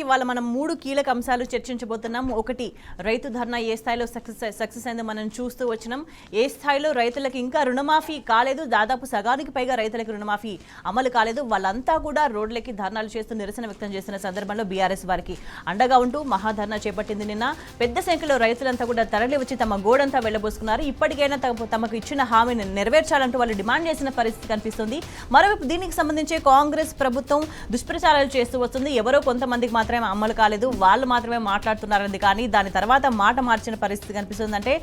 ఇవాళ మనం 3 కీలక అంశాలు చర్చించబోతున్నాం. ఒకటి, రైతు ధర్నా ఏ స్థాయిలో సక్సెస్ అయిందో మనం చూస్తూ వచ్చినాం. ఏ స్థాయిలో రైతులకు ఇంకా రుణమాఫీ కాలేదు, దాదాపు సగానికి పైగా రైతులకు రుణమాఫీ అమలు కాలేదు. వాళ్ళంతా కూడా రోడ్లకి ధర్నాలు చేస్తూ నిరసన వ్యక్తం చేస్తున్న సందర్భంలో బీఆర్ఎస్ వారికి అండగా ఉంటూ మహాధర్నా చేపట్టింది. నిన్న పెద్ద సంఖ్యలో రైతులంతా కూడా తరలి వచ్చి తమ గోడంతా వెళ్లబోసుకున్నారు. ఇప్పటికైనా తమకు ఇచ్చిన హామీని నెరవేర్చాలంటూ వాళ్ళు డిమాండ్ చేసిన పరిస్థితి కనిపిస్తుంది. మరోవైపు దీనికి సంబంధించి కాంగ్రెస్ ప్రభుత్వం దుష్ప్రచారాలు చేస్తూ వస్తుంది. ఎవరో కొంతమందికి మాత్రమే అమలు కాలేదు, వాళ్ళు మాత్రమే మాట్లాడుతున్నారని, కానీ దాని తర్వాత మాట మార్చిన పరిస్థితి కనిపిస్తుంది. అంటే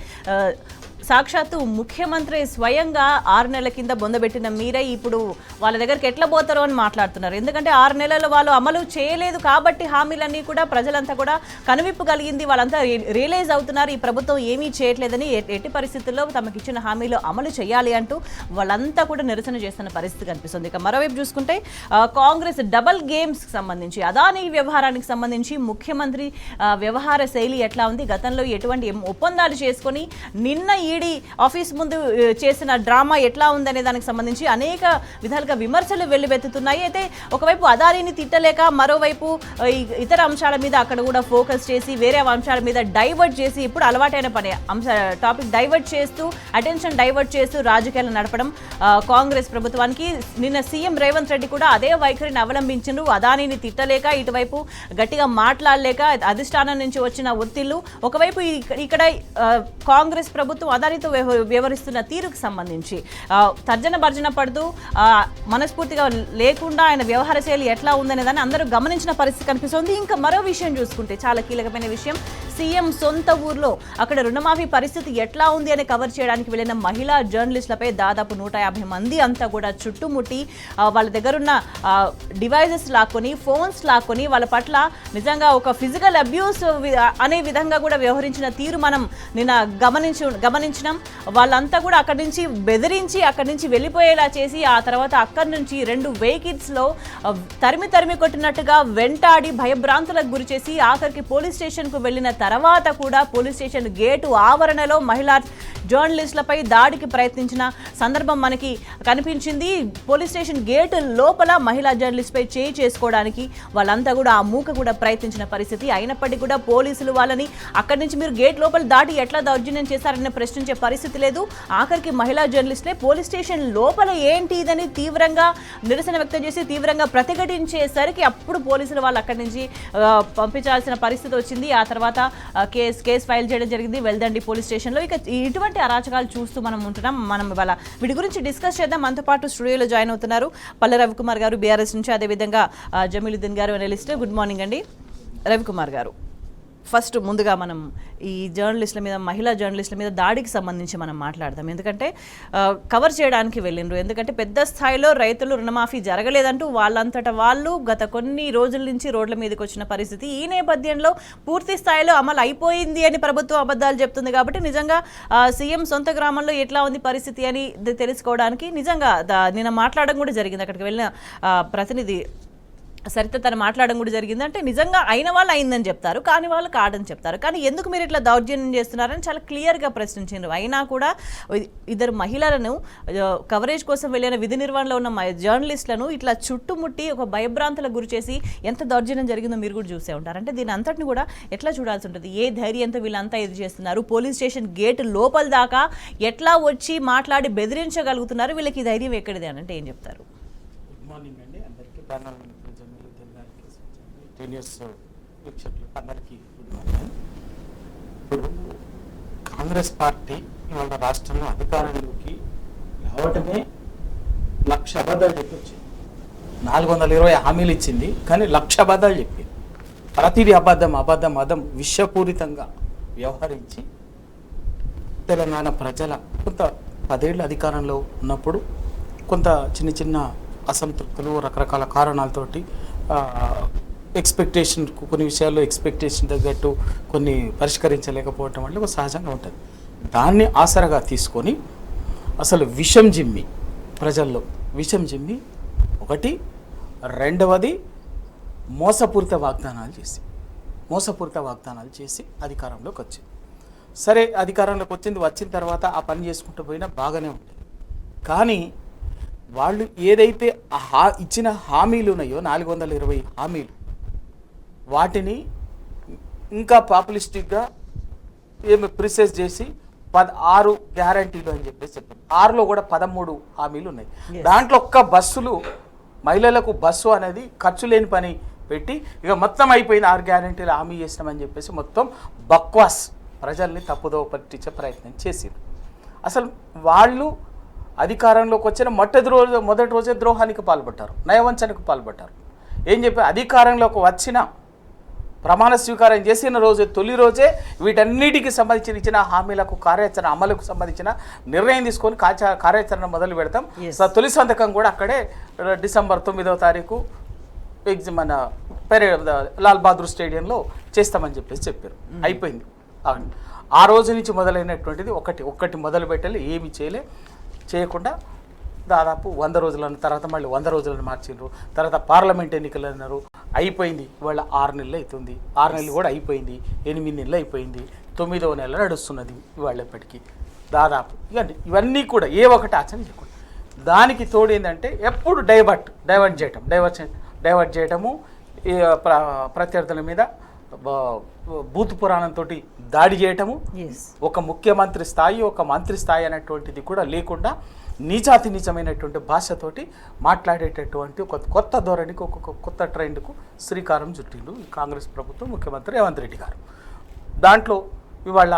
సాక్షాత్తు ముఖ్యమంత్రి స్వయంగా 6 నెలల కింద బొందబెట్టిన మీరే ఇప్పుడు వాళ్ళ దగ్గరికి ఎట్లా పోతారో అని మాట్లాడుతున్నారు. ఎందుకంటే 6 నెలలు వాళ్ళు అమలు చేయలేదు కాబట్టి హామీలన్నీ కూడా ప్రజలంతా కూడా కనువిప్పు కలిగింది. వాళ్ళంతా రియలైజ్ అవుతున్నారు ఈ ప్రభుత్వం ఏమీ చేయట్లేదని, ఎట్టి పరిస్థితుల్లో తమకు ఇచ్చిన హామీలు అమలు చేయాలి అంటూ వాళ్ళంతా కూడా నిరసన చేస్తున్న పరిస్థితి కనిపిస్తుంది. ఇక మరోవైపు చూసుకుంటే కాంగ్రెస్ డబల్ గేమ్స్ సంబంధించి, అదానీ వ్యవహారానికి సంబంధించి ముఖ్యమంత్రి వ్యవహార శైలి ఎట్లా ఉంది, గతంలో ఎటువంటి ఒప్పందాలు చేసుకొని నిన్న ఈడీ ఆఫీస్ ముందు చేసిన డ్రామా ఎట్లా ఉందనే దానికి సంబంధించి అనేక విధాలుగా విమర్శలు వెల్లువెత్తుతున్నాయి. అయితే ఒకవైపు అదానీని తిట్టలేక మరోవైపు ఇతర అంశాల మీద అక్కడ కూడా ఫోకస్ చేసి వేరే అంశాల మీద డైవర్ట్ చేసి, ఇప్పుడు అలవాటైన పని టాపిక్ డైవర్ట్ చేస్తూ, అటెన్షన్ డైవర్ట్ చేస్తూ రాజకీయాలు నడపడం కాంగ్రెస్ ప్రభుత్వానికి. నిన్న సీఎం రేవంత్ రెడ్డి కూడా అదే వైఖరిని అవలంబించారు. అదానీని తిట్టలేక, ఇటువైపు గట్టిగా మాట్లాడలేక, అధిష్టానం నుంచి వచ్చిన ఒత్తిళ్లు, ఒకవైపు ఇక్కడ కాంగ్రెస్ ప్రభుత్వం అదానితో వ్యవహరిస్తున్న తీరుకు సంబంధించి తర్జన భర్జన పడుతూ మనస్ఫూర్తిగా లేకుండా ఆయన వ్యవహార శైలి ఎట్లా ఉందనే దాన్ని అందరూ గమనించిన పరిస్థితి కనిపిస్తుంది. ఇంకా మరో విషయం చూసుకుంటే, చాలా కీలకమైన విషయం, సీఎం సొంత ఊర్లో అక్కడ రుణమాఫీ పరిస్థితి ఎట్లా ఉంది అని కవర్ చేయడానికి వెళ్ళిన మహిళా జర్నలిస్టులపై దాదాపు 150 మంది అంతా కూడా చుట్టుముట్టి వాళ్ళ దగ్గరున్న డివైజెస్ లాక్కొని, ఫోన్స్ లాక్కొని వాళ్ళ పట్ల నిజంగా ఒక ఫిజికల్ అబ్యూస్ అనే విధంగా కూడా వ్యవహరించిన తీరు మనం నిన్న గమనించినాం. వాళ్ళంతా కూడా అక్కడి నుంచి బెదిరించి అక్కడి నుంచి వెళ్ళిపోయేలా చేసి, ఆ తర్వాత అక్కడి నుంచి 2 వెహికల్స్లో తరిమి కొట్టినట్టుగా వెంటాడి భయభ్రాంతులకు గురి చేసి ఆఖరికి పోలీస్ స్టేషన్కు వెళ్ళిన తర్వాత కూడా పోలీస్ స్టేషన్ గేటు ఆవరణలో మహిళా జర్నలిస్టులపై దాడికి ప్రయత్నించిన సందర్భం మనకి కనిపించింది. పోలీస్ స్టేషన్ గేటు లోపల మహిళా జర్నలిస్ట్పై చేయి చేసుకోవడానికి వాళ్ళంతా కూడా ఆ మూక కూడా ప్రయత్నించిన పరిస్థితి. అయినప్పటికీ కూడా పోలీసులు వాళ్ళని అక్కడి నుంచి మీరు గేట్ లోపల దాటి ఎట్లా దౌర్జన్యం చేశారని ప్రశ్నించే పరిస్థితి లేదు. ఆఖరికి మహిళా జర్నలిస్టులే పోలీస్ స్టేషన్ లోపల ఏంటి ఇదని తీవ్రంగా నిరసన వ్యక్తం చేసి తీవ్రంగా ప్రతిఘటించేసరికి అప్పుడు పోలీసులు వాళ్ళు అక్కడి నుంచి పంపించాల్సిన పరిస్థితి వచ్చింది. ఆ తర్వాత కేసు ఫైల్ చేయడం జరిగింది వెల్దండి పోలీస్ స్టేషన్లో. ఇక ఇటువంటి అరాచకాలు చూస్తూ మనం ఉంటున్నాం. మనం ఇవాళ వీటి గురించి డిస్కస్ చేద్దాం. మనతో పాటు స్టూడియోలో జాయిన్ అవుతున్నారు పల్లె రవికుమార్ గారు బీఆర్ఎస్ నుంచి, అదేవిధంగా జమీలుద్దీన్ గారు అనలిస్ట్. గుడ్ మార్నింగ్ అండి. రవికుమార్ గారు, ఫస్ట్ ముందుగా మనం ఈ జర్నలిస్టుల మీద, మహిళా జర్నలిస్టుల మీద దాడికి సంబంధించి మనం మాట్లాడదాం. ఎందుకంటే కవర్ చేయడానికి వెళ్ళిండ్రు. ఎందుకంటే పెద్ద స్థాయిలో రైతులు రుణమాఫీ జరగలేదంటూ వాళ్ళంతటా వాళ్ళు గత కొన్ని రోజుల నుంచి రోడ్ల మీదకి వచ్చిన పరిస్థితి. ఈ నేపథ్యంలో పూర్తి స్థాయిలో అమలు అయిపోయింది అని ప్రభుత్వం అబద్ధాలు చెప్తుంది. కాబట్టి నిజంగా సీఎం సొంత గ్రామంలో ఎట్లా ఉంది పరిస్థితి అని తెలుసుకోవడానికి నిజంగా నిన్న మాట్లాడడం కూడా జరిగింది. అక్కడికి వెళ్ళిన ప్రతినిధి సరిత తను మాట్లాడడం కూడా జరిగింది. అంటే నిజంగా అయిన వాళ్ళు అయిందని చెప్తారు, కాని వాళ్ళు కాదని చెప్తారు. కానీ ఎందుకు మీరు ఇట్లా దౌర్జన్యం చేస్తున్నారని చాలా క్లియర్గా ప్రశ్నించారు. అయినా కూడా ఇద్దరు మహిళలను కవరేజ్ కోసం వెళ్ళిన విధి నిర్వహణలో ఉన్న జర్నలిస్టులను ఇట్లా చుట్టుముట్టి ఒక భయభ్రాంతులకు గురి చేసి ఎంత దౌర్జన్యం జరిగిందో మీరు కూడా చూసే ఉంటారు. అంటే దీని అంతటిని కూడా ఎట్లా చూడాల్సి ఉంటుంది? ఏ ధైర్యంతో వీళ్ళంతా ఇది చేస్తున్నారు? పోలీస్ స్టేషన్ గేట్ లోపల దాకా ఎట్లా వచ్చి మాట్లాడి బెదిరించగలుగుతున్నారు? వీళ్ళకి ధైర్యం ఎక్కడిది అని అంటే ఏం చెప్తారు? గుడ్ మార్నింగ్ అండి అందరికీ. అందరికీ గుడ్ మార్నింగ్. ఇప్పుడు కాంగ్రెస్ పార్టీ ఇవాళ రాష్ట్రంలో అధికారంలోకి రావటమే 1,00,000 అబద్ధాలు చెప్పొచ్చింది. 420 హామీలు ఇచ్చింది, కానీ 1,00,000 అబద్ధాలు చెప్పింది. ప్రతిదీ అబద్ధం విషపూరితంగా వ్యవహరించి తెలంగాణ ప్రజల కొంత 10 ఏళ్ళు అధికారంలో ఉన్నప్పుడు కొంత చిన్న అసంతృప్తులు, రకరకాల కారణాలతోటి కొన్ని విషయాల్లో ఎక్స్పెక్టేషన్ తగ్గట్టు కొన్ని పరిష్కరించలేకపోవటం వల్ల ఒక సహజంగా ఉంటుంది. దాన్ని ఆసరగా తీసుకొని అసలు ప్రజల్లో విషం జిమ్మి, ఒకటి. రెండవది మోసపూరిత వాగ్దానాలు చేసి అధికారంలోకి వచ్చింది. సరే, అధికారంలోకి వచ్చిన తర్వాత ఆ పని చేసుకుంటూ పోయినా బాగానే ఉంటుంది. కానీ వాళ్ళు ఏదైతే ఇచ్చిన హామీలు ఉన్నాయో 420 హామీలు, వాటిని ఇంకా పాపులిస్టిక్గా ఏమి ప్రిసైజ్ చేసి 6 గ్యారంటీలు అని చెప్పేసి చెప్పారు. 6లో కూడా 13 హామీలు ఉన్నాయి. దాంట్లో ఒక్క బస్సులు మహిళలకు బస్సు అనేది ఖర్చు లేని పని పెట్టి ఇక మొత్తం అయిపోయిన 6 గ్యారంటీలు హామీ చేసినామని చెప్పేసి మొత్తం బక్వాస్ ప్రజల్ని తప్పుదోవ పట్టించే ప్రయత్నం చేసింది. అసలు వాళ్ళు అధికారంలోకి వచ్చిన మొదటి రోజే ద్రోహానికి పాల్పడ్డారు, నయవంచనకు పాల్పడ్డారు. ఏం చెప్పి అధికారంలోకి వచ్చిన ప్రమాణ స్వీకారం చేసిన రోజే తొలి రోజే వీటన్నిటికి సంబంధించిన ఇచ్చిన హామీలకు కార్యాచరణ అమలుకు సంబంధించిన నిర్ణయం తీసుకొని కార్యాచరణ మొదలు పెడతాం. తొలి సంతకం కూడా అక్కడే డిసెంబర్ 9వ తారీఖు మన లాల్ బహదూర్ స్టేడియంలో చేస్తామని చెప్పేసి చెప్పారు. అయిపోయింది. ఆ రోజు నుంచి మొదలైనటువంటిది ఒక్కటి మొదలు పెట్టాలి, ఏమి చేయకుండా దాదాపు 100 రోజులను తర్వాత మళ్ళీ 100 రోజులను మార్చిండ్రు. తర్వాత పార్లమెంట్ ఎన్నికలు అన్నారు, అయిపోయింది. ఇవాళ 6 నెలలు అవుతుంది. 6 నెలలు కూడా అయిపోయింది. 8 నెలలు అయిపోయింది. 9వ నెల నడుస్తున్నది ఇవాళ ఎప్పటికీ దాదాపు. ఇవన్నీ కూడా ఏ ఒకటి ఆచరణ చేయకుండా దానికి తోడు ఏంటంటే ఎప్పుడు డైవర్ట్ చేయటము, ప్రత్యర్థుల మీద బూత్ పురాణంతో దాడి చేయటము, ఒక ముఖ్యమంత్రి స్థాయి ఒక మంత్రి స్థాయి అనేటువంటిది కూడా లేకుండా నీచమైనటువంటి భాషతోటి మాట్లాడేటటువంటి ఒక కొత్త ధోరణికి ఒక కొత్త ట్రెండ్కు శ్రీకారం చుట్టిండు ఈ కాంగ్రెస్ ప్రభుత్వం, ముఖ్యమంత్రి రేవంత్ రెడ్డి గారు. దాంట్లో ఇవాళ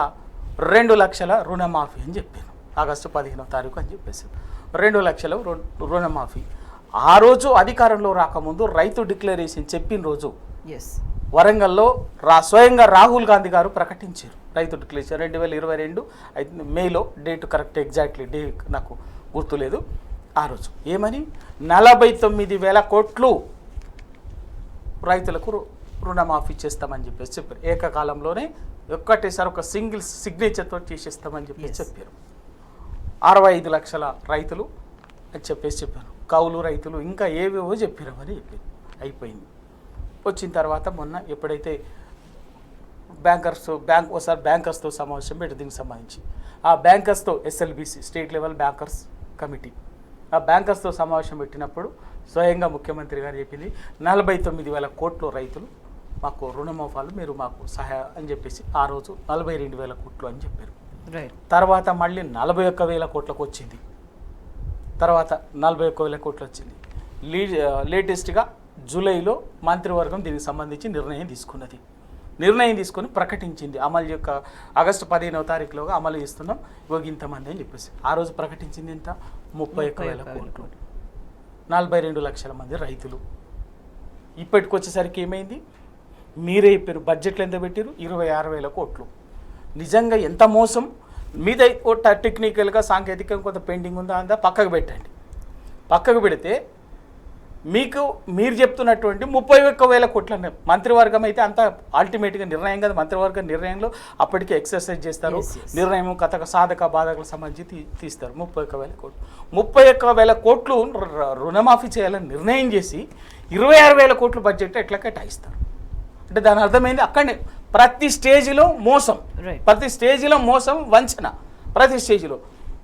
2 లక్షల రుణమాఫీ అని చెప్పాను, ఆగస్టు 15వ తారీఖు అని చెప్పేసి 2 లక్షల రుణమాఫీ. ఆ రోజు అధికారంలో రాకముందు రైతు డిక్లరేషన్ చెప్పిన రోజు వరంగల్లో స్వయంగా రాహుల్ గాంధీ గారు ప్రకటించారు రైతు డిక్లరేషన్ 2022 మేలో, డేట్ కరెక్ట్ ఎగ్జాక్ట్లీ డే నాకు గుర్తులేదు. ఆ రోజు ఏమని 49,000 కోట్లు రైతులకు రుణమాఫీ చేస్తామని చెప్పేసి చెప్పారు. ఏకకాలంలోనే ఒక్కటేసారి ఒక సింగిల్ సిగ్నేచర్తో చేసేస్తామని చెప్పేసి చెప్పారు. 65 లక్షల రైతులు అని చెప్పేసి చెప్పారు. కౌలు రైతులు ఇంకా ఏవేవో చెప్పారని చెప్పారు. అయిపోయింది. వచ్చిన తర్వాత మొన్న ఎప్పుడైతే బ్యాంకర్స్తో సమావేశం పెట్టి దీనికి సంబంధించి ఆ బ్యాంకర్స్తో SLBC state level bankers committee ఆ బ్యాంకర్స్తో సమావేశం పెట్టినప్పుడు స్వయంగా ముఖ్యమంత్రి గారు చెప్పింది 49,000 కోట్లు రైతులు మాకు రుణమాఫాలు మీరు మాకు సహాయం అని చెప్పేసి ఆ రోజు 42,000 కోట్లు అని చెప్పారు. తర్వాత మళ్ళీ 41,000 కోట్లకు వచ్చింది. తర్వాత 41,000 కోట్లు వచ్చింది. లేటెస్ట్గా జూలైలో మంత్రివర్గం దీనికి సంబంధించి నిర్ణయం తీసుకొని ప్రకటించింది. అమలు యొక్క ఆగస్టు 15వ తారీఖులోగా అమలు చేస్తున్నాం ఇంతమంది అని చెప్పేసి ఆ రోజు ప్రకటించింది. ఎంత 31,000 కోట్లు, 42 లక్షల మంది రైతులు. ఇప్పటికొచ్చేసరికి ఏమైంది? మీరే చెప్పారు బడ్జెట్లో ఎంత పెట్టారు? 26,000 కోట్లు. నిజంగా ఎంత మోసం మీద టెక్నికల్గా సాంకేతికంగా కొంత పెండింగ్ ఉందా పక్కకు పెట్టండి. పక్కకు పెడితే మీరు చెప్తున్నటువంటి 31,000 కోట్ల మంత్రివర్గం అయితే అంత అల్టిమేట్గా నిర్ణయం కదా. మంత్రివర్గ నిర్ణయంలో అప్పటికే ఎక్సర్సైజ్ చేస్తారు, నిర్ణయం సాధక బాధకులకు సంబంధించి తీస్తారు. 31,000 కోట్లు 31,000 కోట్లు రుణమాఫీ చేయాలని నిర్ణయం చేసి 26,000 కోట్లు బడ్జెట్ ఎట్లా కేటాయిస్తారు అంటే దాని అర్థమైంది అక్కడనే ప్రతి స్టేజ్లో మోసం వంచన. ప్రతి స్టేజ్లో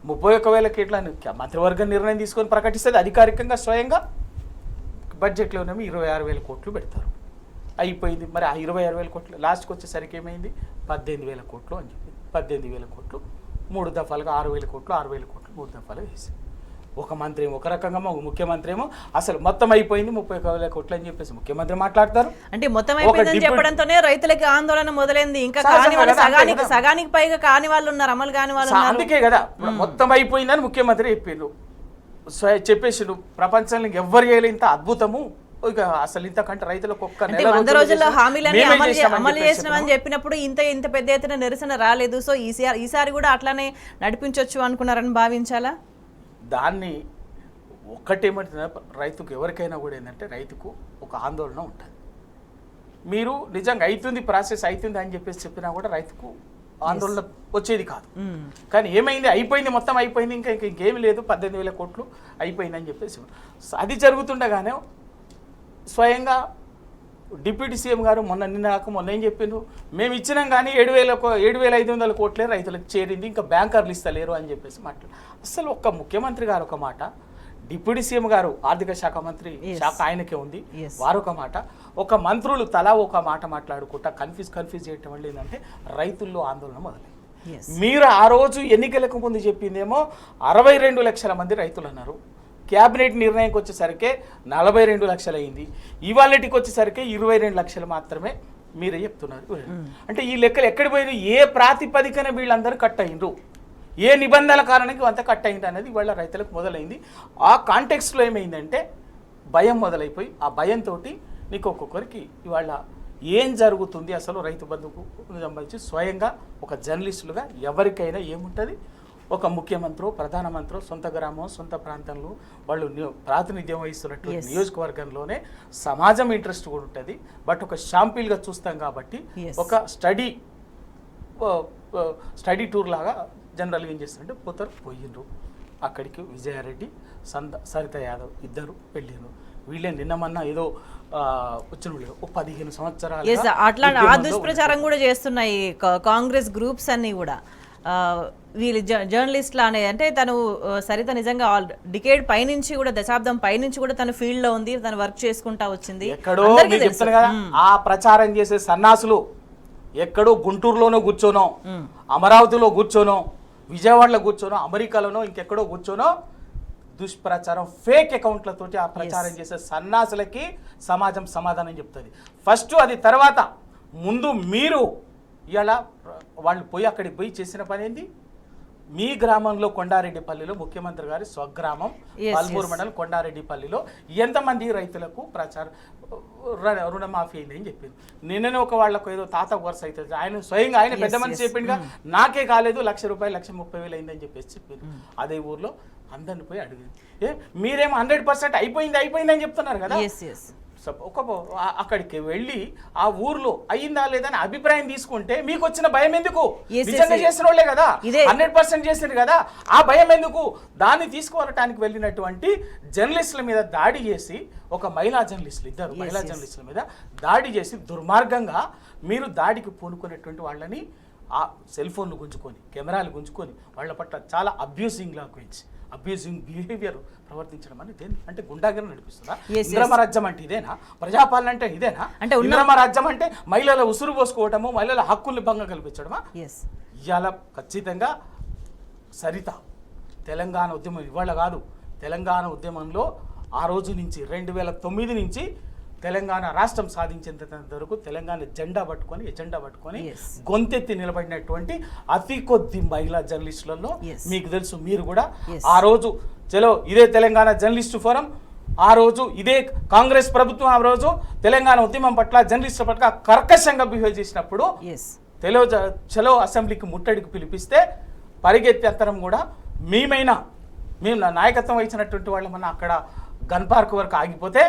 31,000 కోట్లని మంత్రివర్గం నిర్ణయం తీసుకొని ప్రకటిస్తుంది. అధికారికంగా స్వయంగా బడ్జెట్లోనేమో 26,000 కోట్లు పెడతారు. అయిపోయింది. మరి ఆ 26,000 కోట్లు లాస్ట్కి వచ్చేసరికి ఏమైంది? 18,000 కోట్లు అని చెప్పి 18,000 కోట్లు 3 దఫాలుగా 6,000 కోట్లు 6,000 కోట్లు 3 దఫాలుగా వేసి ఒక మంత్రి ఏమో ఒక రకంగా ఒక ముఖ్యమంత్రి ఏమో అసలు మొత్తం అయిపోయింది 31,000 కోట్లు అని చెప్పేసి ముఖ్యమంత్రి మాట్లాడతారు. అంటే మొత్తం అయిపోయిందని చెప్పడంతోనే రైతులకి ఆందోళన మొదలైంది. ఇంకా సగానికి పైగా కాని వాళ్ళు ఉన్నారు, అమలు కాని వాళ్ళు ఉన్నారు. అందుకే కదా మొత్తం అయిపోయిందని ముఖ్యమంత్రి చెప్పిండు, చెప్పేసిండు. ప్రపంచంలో ఎవ్వరు చేయలే ఇంత అద్భుతము, ఇక అసలు ఇంతకంటే రైతులకు 100 రోజుల్లో హామీలన్నీ అమలు చేసినామని చెప్పినప్పుడు ఇంత పెద్ద ఎత్తున నిరసన రాలేదు. సో ఈసారి కూడా అట్లానే నడిపించవచ్చు అనుకున్నారని భావించాలా? దాన్ని ఒక్కటేమంటే రైతుకు ఎవరికైనా కూడా ఏంటంటే రైతుకు ఒక ఆందోళన ఉంటుంది. మీరు నిజంగా అవుతుంది ప్రాసెస్ అవుతుంది అని చెప్పేసి చెప్పినా కూడా రైతుకు ఆందోళన వచ్చేది కాదు. కానీ ఏమైంది? అయిపోయింది, మొత్తం అయిపోయింది, ఇంకేమీ లేదు, 18,000 కోట్లు అయిపోయిందని చెప్పేసి అది జరుగుతుండగానే స్వయంగా డిప్యూటీ సీఎం గారు మొన్న ఏం చెప్పిండ్రు? మేము ఇచ్చినాం కానీ 7,500 కోట్లే రైతులకు చేరింది, ఇంకా బ్యాంకర్లు ఇస్తలేరు అని చెప్పేసి మాట్లాడు. అసలు ఒక్క ముఖ్యమంత్రి గారు ఒక మాట, డిప్యూటీ సీఎం గారు ఆర్థిక శాఖ మంత్రి శాఖ ఆయనకే ఉంది, Yes. వారొక మాట, ఒక మంత్రులు తలా ఒక మాట మాట్లాడుకుంటా కన్ఫ్యూజ్ చేయటం వల్ల ఏంటంటే రైతుల్లో ఆందోళన మొదలైంది. Yes. మీరు ఆ రోజు ఎన్నికలకు ముందు చెప్పిందేమో 62 లక్షల మంది రైతులు అన్నారు. క్యాబినెట్ నిర్ణయంకి వచ్చేసరికి 42 లక్షలు అయింది. ఇవాళటికి వచ్చేసరికి 22 లక్షలు మాత్రమే మీరే చెప్తున్నారు. అంటే ఈ లెక్కలు ఎక్కడి పోయినా, ఏ ప్రాతిపదికన వీళ్ళందరూ కట్ అయ్యిండ్రు, ఏ నిబంధనల కారణంగా అంతా కట్ అయింది అనేది ఇవాళ రైతులకు మొదలైంది. ఆ కాంటెక్స్ట్లో ఏమైందంటే భయం మొదలైపోయి, ఆ భయంతో నీకు ఒక్కొక్కరికి ఇవాళ ఏం జరుగుతుంది అసలు రైతు బంధుకు సంబంధించి స్వయంగా ఒక జర్నలిస్టులుగా ఎవరికైనా ఏముంటుంది, ఒక ముఖ్యమంత్రి ప్రధానమంత్రి సొంత గ్రామం సొంత ప్రాంతంలో వాళ్ళు ప్రాతినిధ్యం వహిస్తున్నటువంటి నియోజకవర్గంలోనే సమాజం ఇంట్రెస్ట్ కూడా ఉంటుంది. బట్ ఒక షాంపిల్గా చూస్తాం కాబట్టి ఒక స్టడీ టూర్ లాగా జనరల్గా ఏం చేస్తారంటే పోయిండ్రు అక్కడికి. విజయారెడ్డి సరిత యాదవ్ ఇద్దరు వెళ్ళిండ్రు. వీళ్ళే నిన్నమన్నా ఏదో వచ్చిన 15 సంవత్సరాలు అట్లా ఆ దుష్ప్రచారం కూడా చేస్తున్నాయి కాంగ్రెస్ గ్రూప్స్ అన్ని కూడా. వీళ్ళు జర్నలిస్ట్లా అనేది అంటే తను సరిత నిజంగా డికేడ్ పైనుంచి కూడా, దశాబ్దం పైనుంచి కూడా తను ఫీల్డ్ లో ఉంది, తను వర్క్ చేసుకుంటా వచ్చింది. ఎక్కడో చెప్తాను కదా, ఆ ప్రచారం చేసే సన్నాసులు ఎక్కడో గుంటూరులోనో కూర్చోనో, అమరావతిలో కూర్చోనో, విజయవాడలో కూర్చోనో, అమెరికాలోనో ఇంకెక్కడో కూర్చోనో దుష్ప్రచారం ఫేక్ అకౌంట్లతోటి ఆ ప్రచారం చేసే సన్నాసులకి సమాజం సమాధానం చెప్తుంది ఫస్ట్. అది తర్వాత ముందు మీరు ఇలా వాళ్ళు పోయి అక్కడికి పోయి చేసిన పని ఏంది, మీ గ్రామంలో కొండారెడ్డిపల్లిలో ముఖ్యమంత్రి గారి స్వగ్రామం పల్మూరు మండలం కొండారెడ్డిపల్లిలో ఎంతమంది రైతులకు రుణమాఫీ అయిందని చెప్పింది. నిన్ననే ఒక వాళ్ళకు ఏదో తాత వరుస అవుతుంది, ఆయన స్వయంగా ఆయన పెద్ద మనిషి చెప్పిండుగా, నాకే కాలేదు ₹1,00,000 1,30,000 అయిందని చెప్పేసి చెప్పింది. అదే ఊర్లో అందరిని పోయి అడిగింది. మీరేమో 100% అయిపోయింది అని చెప్తున్నారు కదా. అక్కడికి వెళ్ళి ఆ ఊర్లో అయ్యిందా లేదని అభిప్రాయం తీసుకుంటే మీకు వచ్చిన భయం ఎందుకు? నిజంగా చేసిన వాళ్ళే కదా, 100% చేసింది కదా, ఆ భయం ఎందుకు? దాన్ని తీసుకువరటానికి వెళ్ళినటువంటి జర్నలిస్టుల మీద దాడి చేసి, ఒక మహిళా జర్నలిస్టులు, ఇద్దరు మహిళా జర్నలిస్టుల మీద దాడి చేసి దుర్మార్గంగా మీరు దాడికి పూనుకున్నటువంటి వాళ్ళని ఆ సెల్ ఫోన్లు గుంజుకొని, కెమెరాలు గుంజుకొని వాళ్ళ పట్ల చాలా అబ్యూజింగ్ లాంగ్వేజ్, అబ్యూజింగ్ బిహేవియర్ ప్రవర్తించడం అనేది అంటే గుండాగిరి నడిపిస్తుందా? ఇంద్రమరాజ్యం అంటే ఇదేనా? ప్రజాపాలన అంటే ఇదేనా? అంటే ఇంద్రమరాజ్యం అంటే మహిళల ఉసురు పోసుకోవటము, మహిళల హక్కుల్ని భంగం కల్పించడమా? ఇవాళ ఖచ్చితంగా సరిత తెలంగాణ ఉద్యమం ఇవాళ కాదు, తెలంగాణ ఉద్యమంలో ఆ రోజు నుంచి 2009 నుంచి తెలంగాణ రాష్ట్రం సాధించేంత వరకు తెలంగాణ ఎజెండా పట్టుకొని గొంతెత్తి నిలబడినటువంటి అతి కొద్ది మహిళా జర్నలిస్టులలో మీకు తెలుసు, మీరు కూడా ఆ రోజు చలో ఇదే తెలంగాణ జర్నలిస్టు ఫోరం, ఆ రోజు ఇదే కాంగ్రెస్ ప్రభుత్వం ఆ రోజు తెలంగాణ ఉద్యమం పట్ల జర్నలిస్టుల పట్ల కర్కశంగా బిహేవ్ చేసినప్పుడు చలో అసెంబ్లీకి ముట్టడికి పిలిపిస్తే పరిగెత్తి అంతరం కూడా మేము నాయకత్వం వహించినటువంటి వాళ్ళమన్నా అక్కడ గన్ పార్క్ వరకు ఆగిపోతే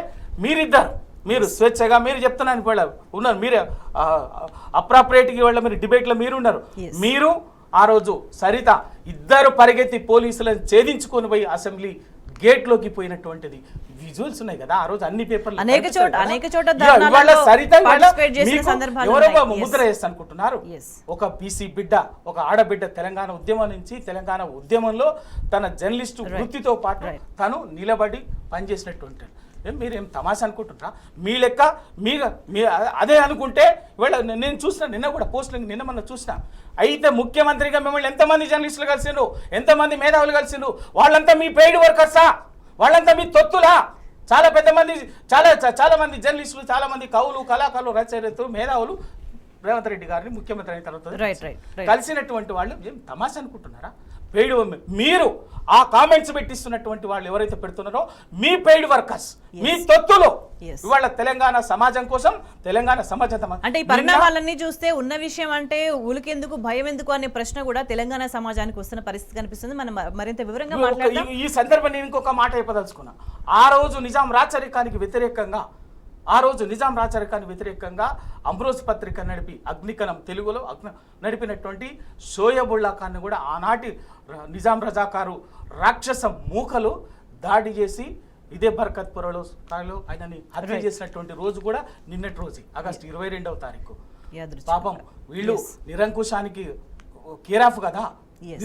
మీరు స్వేచ్ఛగా మీరు చెప్తున్నాను వాళ్ళ ఉన్నారు, మీరే అప్రాపరేట్గా వాళ్ళ మీరు డిబేట్లో మీరు ఉన్నారు. మీరు ఆ రోజు సరిత ఇద్దరు పరిగెత్తి పోలీసులను ఛేదించుకొని పోయి అసెంబ్లీ గేట్లోకి పోయినటువంటిది విజువల్స్ ఉన్నాయి కదా. ఆ రోజు అన్ని పేపర్లు సరిత ఎవరో ముద్ర వేస్తా అనుకుంటున్నారు. ఒక బీసీ బిడ్డ, ఒక ఆడబిడ్డ తెలంగాణ ఉద్యమం నుంచి, తెలంగాణ ఉద్యమంలో తన జర్నలిస్టు వృత్తితో పాటు తను నిలబడి పనిచేసినటువంటి మీరేం తమాషా అనుకుంటున్నారా? మీ లెక్క మీ అదే అనుకుంటే ఇవాళ నేను చూసిన నిన్న కూడా పోస్టులు నిన్న మొన్న చూసిన, అయితే ముఖ్యమంత్రిగా మిమ్మల్ని ఎంతమంది జర్నలిస్టులు కలిసిండ్రు, ఎంతమంది మేధావులు కలిసిండ్రు, వాళ్ళంతా మీ పెయిడ్ వర్కర్సా? వాళ్ళంతా మీ తొత్తులా? చాలా మంది జర్నలిస్టులు, చాలా మంది కవులు, కళాకారులు, రచయితలు, మేధావులు రేవంత్ రెడ్డి గారిని ముఖ్యమంత్రి అయిన తర్వాత కలిసినటువంటి వాళ్ళు ఏం తమాషా అనుకుంటున్నారా? పెయిడ్ మీరు ఆ కామెంట్స్ పెట్టిస్తున్నటువంటి వాళ్ళు ఎవరైతే పెడుతున్నారో మీ పెయిడ్ వర్కర్స్, మీ తొత్తులు ఇవాళ తెలంగాణ సమాజం కోసం, తెలంగాణ సమాజం అంటే ఈ పరిణామాలన్నీ చూస్తే ఉన్న విషయం అంటే ఉలికెందుకు భయం ఎందుకు అనే ప్రశ్న కూడా తెలంగాణ సమాజానికి వస్తున్న పరిస్థితి కనిపిస్తుంది. మనం మరింత వివరంగా మాట్లాడదాం. ఈ సందర్భం నేను ఇంకొక మాట చెప్పదలుచుకున్నా. ఆ రోజు నిజాం రాచరికానికి వ్యతిరేకంగా అమ్రోజ్ పత్రిక నడిపి అగ్నికణం తెలుగులో నడిపినటువంటి షోయబుల్లా ఖాన్ కూడా ఆనాటి నిజాం రజాకారు రాక్షస మూకలు దాడి చేసి ఇదే బర్కత్పురలో ఆయనని హత్య చేసినటువంటి రోజు కూడా నిన్నటి రోజు ఆగస్టు 22వ తారీఖు. పాపం వీళ్ళు నిరంకుశానికి కేరాఫ్ కదా, Yes.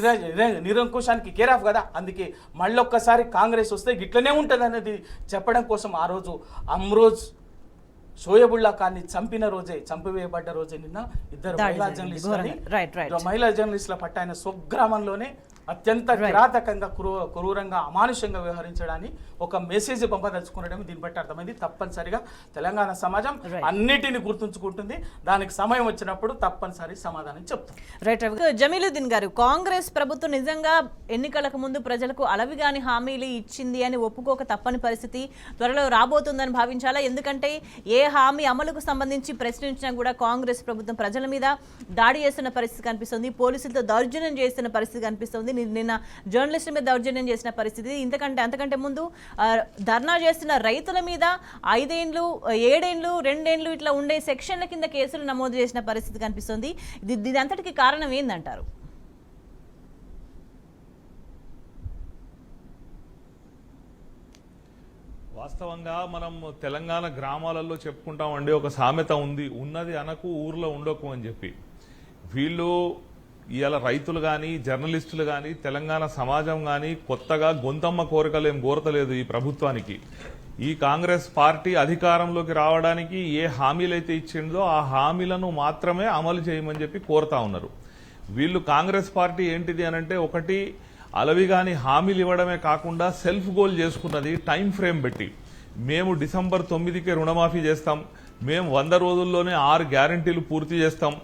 నిరంకుశానికి కేర్ ఆఫ్ కదా. అందుకే మళ్ళొక్కసారి కాంగ్రెస్ వస్తే గిట్లనే ఉంటుంది అనేది చెప్పడం కోసం ఆ రోజు అమ్రోజ్ షోయబుల్లా ఖాన్ని చంపివేయబడ్డ రోజే నిన్న ఇద్దరు మహిళా జర్నలిస్టుల పట్ల ఆయన స్వగ్రామంలోనే అత్యంత కిరాతకంగా క్రూరంగా అమానుషంగా వ్యవహరించడాన్ని ఒక మెసేజ్ పంపదలుచుకునడం దీన్ని బట్టి అర్థమైంది. తప్పనిసరిగా తెలంగాణ సమాజం అన్నిటిని గుర్తుంచుకుంటుంది. దానికి సమయం వచ్చినప్పుడు తప్పనిసరి సమాధానం చెప్తాం. రైట్ జమీలుద్దీన్ గారు, కాంగ్రెస్ ప్రభుత్వం నిజంగా ఎన్నికలకు ముందు ప్రజలకు అలవిగాని హామీలు ఇచ్చింది అని ఒప్పుకోక తప్పని పరిస్థితి త్వరలో రాబోతుందని భావించాలా? ఎందుకంటే ఏ హామీ అమలుకు సంబంధించి ప్రశ్నించినా కూడా కాంగ్రెస్ ప్రభుత్వం ప్రజల మీద దాడి చేస్తున్న పరిస్థితి కనిపిస్తుంది, పోలీసులతో దౌర్జన్యం చేస్తున్న పరిస్థితి కనిపిస్తుంది, నిన్న జర్నలిస్టుల మీద దౌర్జన్యం చేసిన పరిస్థితి. అంతకంటే ముందు ధర్నా చేస్తున్న రైతుల మీద 5 ఏళ్ళు 7 ఏళ్ళు 2 ఏళ్ళు ఇట్లా ఉండే సెక్షన్ల కింద కేసులు నమోదు చేసిన పరిస్థితి కనిపిస్తుంది. ఇది అంతటికి కారణం ఏందంటారు? వాస్తవంగా మనం తెలంగాణ గ్రామాలలో చెప్పుకుంటామండి, ఒక సామెత ఉంది, ఉన్నది అనకు ఊర్లో ఉండకు అని చెప్పి. వీళ్ళు ఇవాళ రైతులు కానీ జర్నలిస్టులు కానీ తెలంగాణ సమాజం కానీ కొత్తగా గొంతమ్మ కోరికలు ఏం కోరతలేదు ఈ ప్రభుత్వానికి. ఈ కాంగ్రెస్ పార్టీ అధికారంలోకి రావడానికి ఏ హామీలైతే ఇచ్చిందో ఆ హామీలను మాత్రమే అమలు చేయమని చెప్పి కోరుతా ఉన్నారు. వీళ్ళు కాంగ్రెస్ పార్టీ ఏంటిది అనంటే, ఒకటి అలవిగాని హామీలు ఇవ్వడమే కాకుండా సెల్ఫ్ గోల్ చేసుకున్నది. టైం ఫ్రేమ్ పెట్టి మేము డిసెంబర్ 9కే రుణమాఫీ చేస్తాం, మేము 100 రోజుల్లోనే 6 గ్యారంటీలు పూర్తి చేస్తాం.